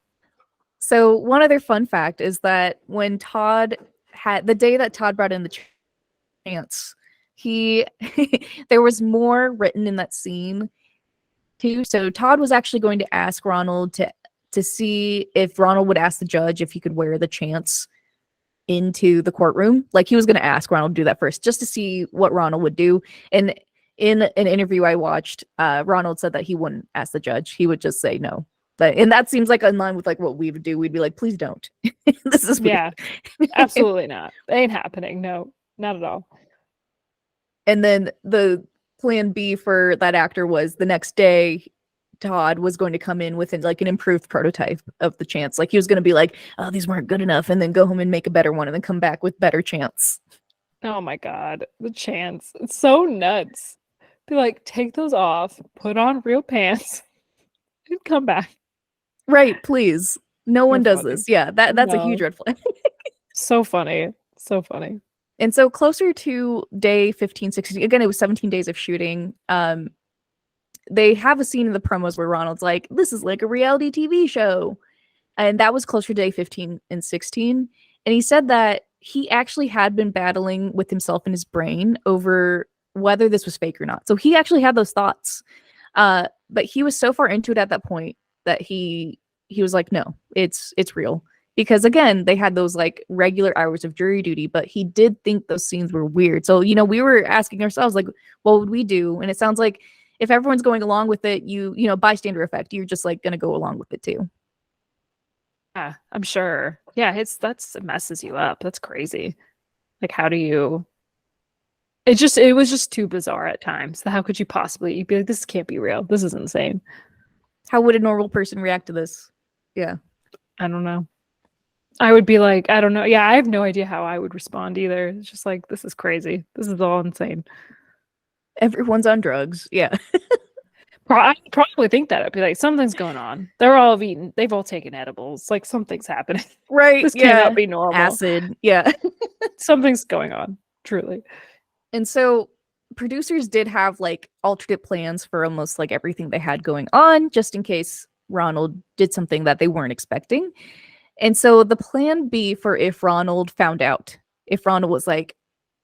So one other fun fact is that when Todd had the day that Todd brought in the chance, he there was more written in that scene too. So Todd was actually going to ask Ronald to see if Ronald would ask the judge if he could wear the chance into the courtroom. Like he was going to ask Ronald to do that first, just to see what Ronald would do. And in an interview I watched, Ronald said that he wouldn't ask the judge. He would just say no. And that seems like in line with like what we would do. We'd be like, please don't. This is weird. Yeah, absolutely not. It ain't happening. No, not at all. And then the plan B for that actor was the next day Todd was going to come in with like an improved prototype of the chance. Like he was going to be like, oh, these weren't good enough, and then go home and make a better one and then come back with better chance. Oh my God, the chance. It's so nuts. Be like, take those off, put on real pants, and come back. Right, please. No You're one does funny. this. Yeah, that's a huge No. red flag. So funny. So funny. And so closer to day 15, 16, again, it was 17 days of shooting. They have a scene in the promos where Ronald's like, this is like a reality TV show. And that was closer to day 15 and 16. And he said that he actually had been battling with himself in his brain over whether this was fake or not. So he actually had those thoughts. But he was so far into it at that point that he was like, no, it's real. Because again, they had those like regular hours of jury duty, but he did think those scenes were weird. So, we were asking ourselves, like, what would we do? And it sounds like if everyone's going along with it, bystander effect, you're just like going to go along with it too. Yeah, I'm sure. Yeah, it messes you up. That's crazy. Like, how do you it was just too bizarre at times. How could you possibly, you'd be like, this can't be real. This is insane. How would a normal person react to this? Yeah. I don't know. I would be like, I don't know. Yeah, I have no idea how I would respond either. It's just like, this is crazy. This is all insane. Everyone's on drugs. Yeah. I probably think that. I'd be like, something's going on. They're all eating, they've all taken edibles. Like, something's happening. Right. This Yeah. cannot be normal. Acid. Yeah. Something's going on, truly. And so producers did have like alternate plans for almost like everything they had going on, just in case Ronald did something that they weren't expecting. And so the plan B for if Ronald found out, if Ronald was like,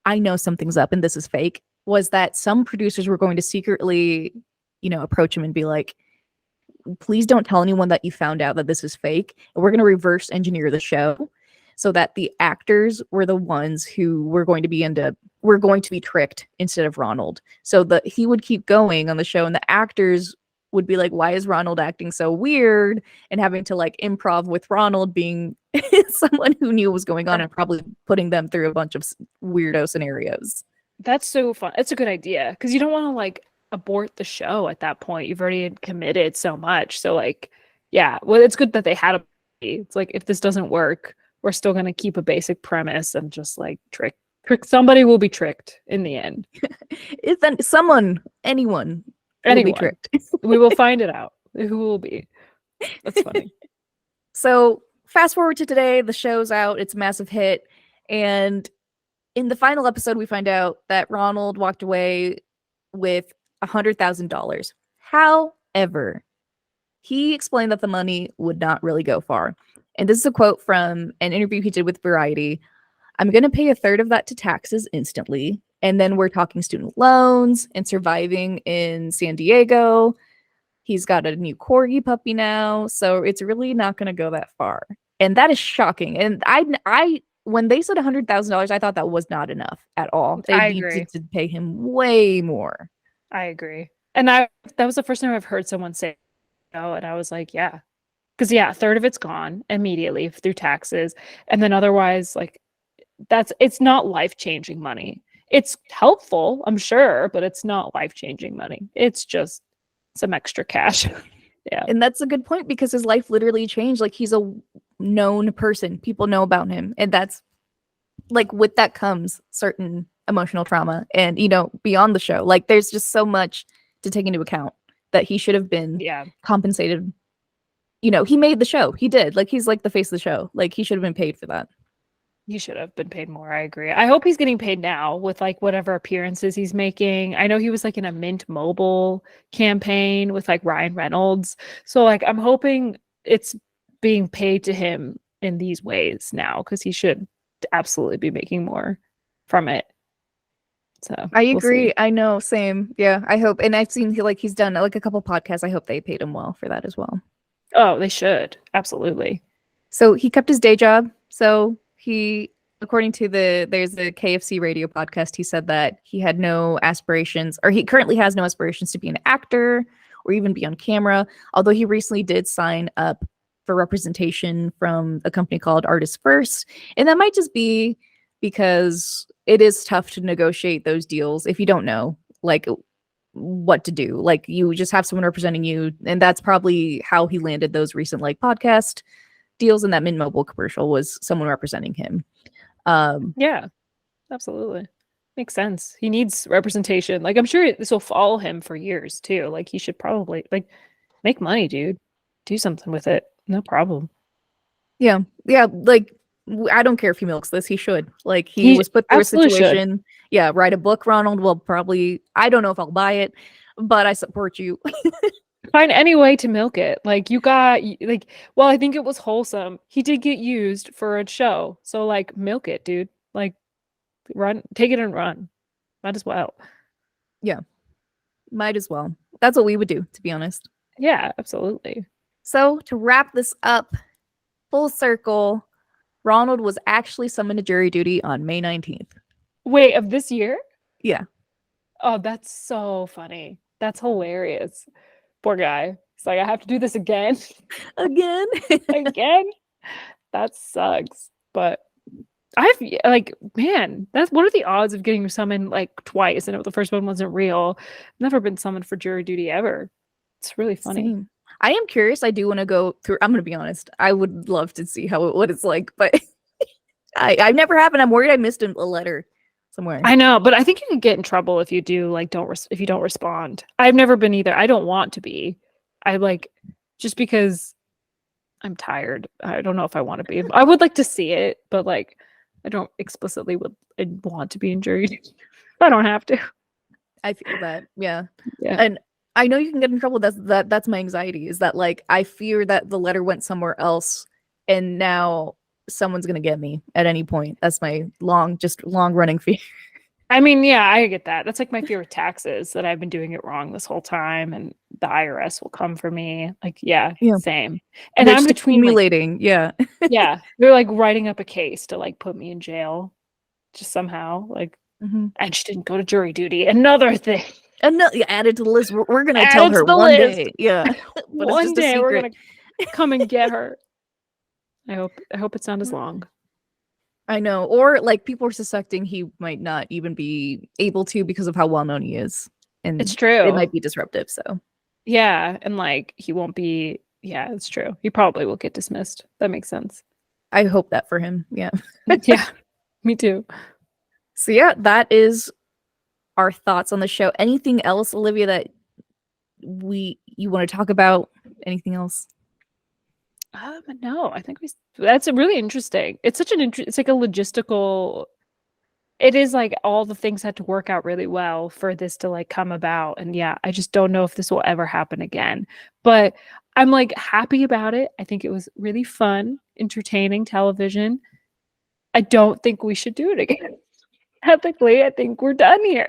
I know something's up and this is fake, was that some producers were going to secretly, approach him and be like, please don't tell anyone that you found out that this is fake. And we're going to reverse engineer the show so that the actors were the ones who were going to be tricked instead of Ronald. So that he would keep going on the show and the actors would be like, why is Ronald acting so weird? And having to like improv with Ronald being someone who knew what was going on and probably putting them through a bunch of weirdo scenarios. That's so fun. It's a good idea because you don't want to like abort the show at that point. You've already committed so much. So like, yeah, well, it's good that they had a. It's like if this doesn't work, we're still gonna keep a basic premise and just like trick. Somebody will be tricked in the end. If then anyone will be tricked. We will find it out. Who will be? That's funny. So fast forward to today, the show's out. It's a massive hit, and in the final episode, we find out that Ronald walked away with $100,000. However, he explained that the money would not really go far. And this is a quote from an interview he did with Variety. I'm going to pay a third of that to taxes instantly. And then we're talking student loans and surviving in San Diego. He's got a new corgi puppy now. So it's really not going to go that far. And that is shocking. And I when they said $100,000, I thought that was not enough at all. They needed to pay him way more. I agree. And that was the first time I've heard someone say no. And I was like, yeah. Because yeah, a third of it's gone immediately through taxes. And then otherwise, like it's not life-changing money. It's helpful, I'm sure, but it's not life-changing money. It's just some extra cash. Yeah. And that's a good point because his life literally changed. Like he's a known person. People know about him. And that's like with that comes certain emotional trauma and, beyond the show. Like there's just so much to take into account that he should have been compensated. He made the show. He did. Like he's like the face of the show. Like he should have been paid for that. He should have been paid more. I agree. I hope he's getting paid now with like whatever appearances he's making. I know he was like in a Mint Mobile campaign with like Ryan Reynolds. So like I'm hoping it's being paid to him in these ways now because he should absolutely be making more from it. So I agree. I know. Same. Yeah. I hope. And I've seen he's done like a couple podcasts. I hope they paid him well for that as well. Oh, they should. Absolutely. So he kept his day job. So he, according to there's a KFC radio podcast, he said that he had no aspirations, or he currently has no aspirations to be an actor or even be on camera. Although he recently did sign up for representation from a company called Artists First. And that might just be because it is tough to negotiate those deals if you don't know like what to do. Like you just have someone representing you. And that's probably how he landed those recent like podcast deals, and that Mint Mobile commercial was someone representing him. Yeah, absolutely. Makes sense. He needs representation. Like I'm sure this will follow him for years too. Like he should probably like make money, dude. Do something with it. No problem. Yeah. Yeah. Like I don't care if he milks this. He should. Like he was put through a situation. Should. Yeah. Write a book, Ronald. Will probably, I don't know if I'll buy it, but I support you. Find any way to milk it. Like you got like, well, I think it was wholesome. He did get used for a show. So like milk it, dude. Like take it and run. Might as well. Yeah. Might as well. That's what we would do, to be honest. Yeah, absolutely. So to wrap this up, full circle, Ronald was actually summoned to jury duty on May 19th. Wait, of this year? Yeah. Oh, that's so funny. That's hilarious. Poor guy. He's like, I have to do this again. Again? Again? That sucks. But I've like, man, that's what are the odds of getting summoned like twice and the first one wasn't real? Never been summoned for jury duty ever. It's really funny. Same. I am curious. I do want to go through. I'm going to be honest. I would love to see what it's like, but I've never happened. I'm worried I missed a letter somewhere. I know, but I think you can get in trouble if you do like if you don't respond. I've never been either. I don't want to be. I like just because I'm tired. I don't know if I want to be. I would like to see it, but like I don't explicitly want to be in jury duty. I don't have to. I feel that. Yeah. Yeah. And I know you can get in trouble. That's my anxiety, is that like I fear that the letter went somewhere else and now someone's gonna get me at any point. That's my long running fear. I mean, yeah, I get that. That's like my fear with taxes, that I've been doing it wrong this whole time and the IRS will come for me. Like, yeah. Same. And I'm between accumulating. Like, yeah. Yeah. They're like writing up a case to like put me in jail just somehow. Like, and she didn't go to jury duty. Another thing. Added to the list. We're gonna tell her one day. Yeah. One day we're gonna come and get her. I hope it's not as long. I know. Or like people are suspecting he might not even be able to because of how well known he is. And it's true. It might be disruptive. So yeah. And like he won't be. Yeah, it's true. He probably will get dismissed. That makes sense. I hope that for him. Yeah. Yeah. Me too. So yeah, that is our thoughts on the show. Anything else, Olivia, that you want to talk about? Anything else? No, I think that's a really interesting. It's such it's like a logistical. It is like all the things had to work out really well for this to like come about. And yeah, I just don't know if this will ever happen again. But I'm like happy about it. I think it was really fun, entertaining television. I don't think we should do it again. Ethically, I think we're done here.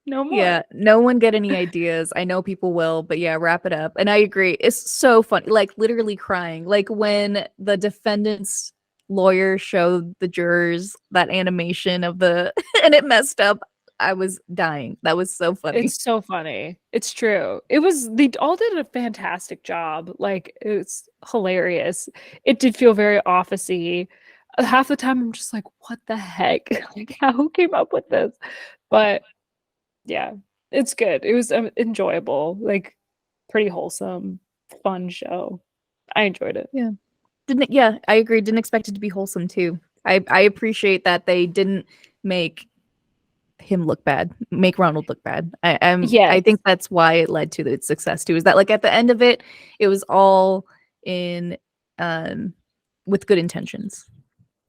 No more. Yeah, no one get any ideas. I know people will, but yeah, wrap it up. And I agree. It's so funny, like literally crying. Like when the defendant's lawyer showed the jurors that animation of the and it messed up, I was dying. That was so funny. It's so funny. It's true. They all did a fantastic job. Like it's hilarious. It did feel very office-y. Half the time I'm just like, what the heck? Like, who came up with this? But yeah, it's good. It was enjoyable, like pretty wholesome, fun show. I enjoyed it. Yeah, I agree. Didn't expect it to be wholesome too. I appreciate that they didn't make him look bad, make Ronald look bad. I think that's why it led to its success too. Is that like at the end of it, it was all in with good intentions.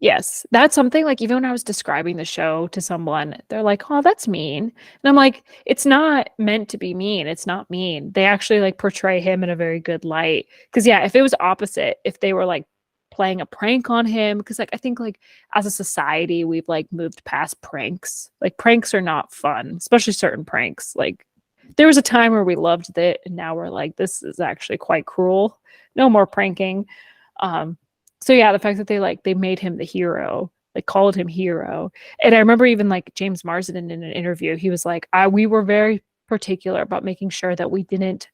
Yes, that's something like even when I was describing the show to someone, they're like, "Oh, that's mean." And I'm like, "It's not meant to be mean. It's not mean. They actually like portray him in a very good light." Because yeah, if it was opposite, if they were like playing a prank on him, because like I think like as a society we've like moved past pranks. Like pranks are not fun, especially certain pranks. Like there was a time where we loved it, and now we're like, this is actually quite cruel. No more pranking. So yeah, the fact that they made him the hero, like called him hero. And I remember even like James Marsden in an interview, he was like, we were very particular about making sure that we didn't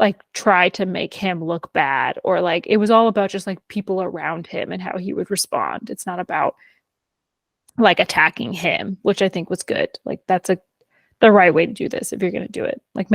like try to make him look bad, or like it was all about just like people around him and how he would respond. It's not about like attacking him, which I think was good. Like that's the right way to do this if you're going to do it. Like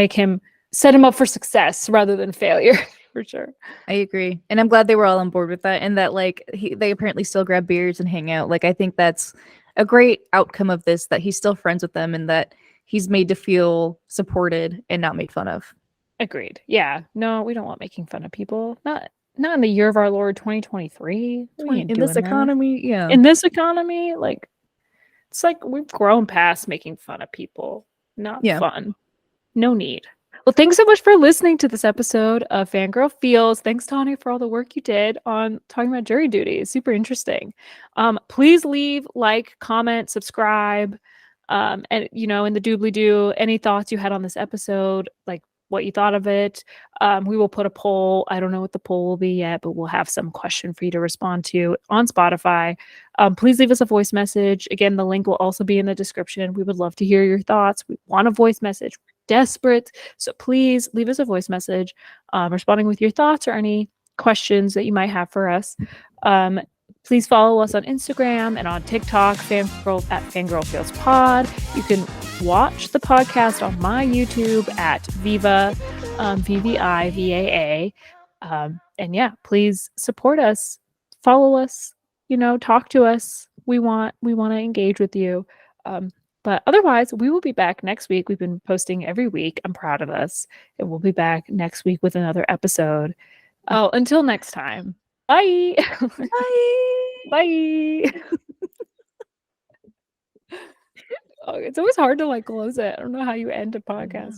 set him up for success rather than failure. For sure. I agree. And I'm glad they were all on board with that, and that like they apparently still grab beers and hang out. Like I think that's a great outcome of this, that he's still friends with them and that he's made to feel supported and not made fun of. Agreed. Yeah. No, we don't want making fun of people. Not in the year of our Lord 2023. In this economy, yeah. In this economy, like it's like we've grown past making fun of people. Not fun. No need. Well, thanks so much for listening to this episode of Fangirl Feels. Thanks, Tanya, for all the work you did on talking about jury duty. It's super interesting. Please leave, like, comment, subscribe, and, you know, in the doobly-doo, any thoughts you had on this episode, like what you thought of it. We will put a poll. I don't know what the poll will be yet, but we'll have some question for you to respond to on Spotify. Please leave us a voice message. Again, the link will also be in the description. We would love to hear your thoughts. We want a voice message. Desperate. So please leave us a voice message responding with your thoughts or any questions that you might have for us. Please follow us on Instagram and on TikTok, Fangirl at Fangirl Feels Pod. You can watch the podcast on my YouTube at Viva, VVIVAA. And yeah, please support us, follow us, talk to us. We want to engage with you. But otherwise, we will be back next week. We've been posting every week. I'm proud of us. And we'll be back next week with another episode. Oh, until next time. Bye. Bye. Bye. Oh, it's always hard to close it. I don't know how you end a podcast.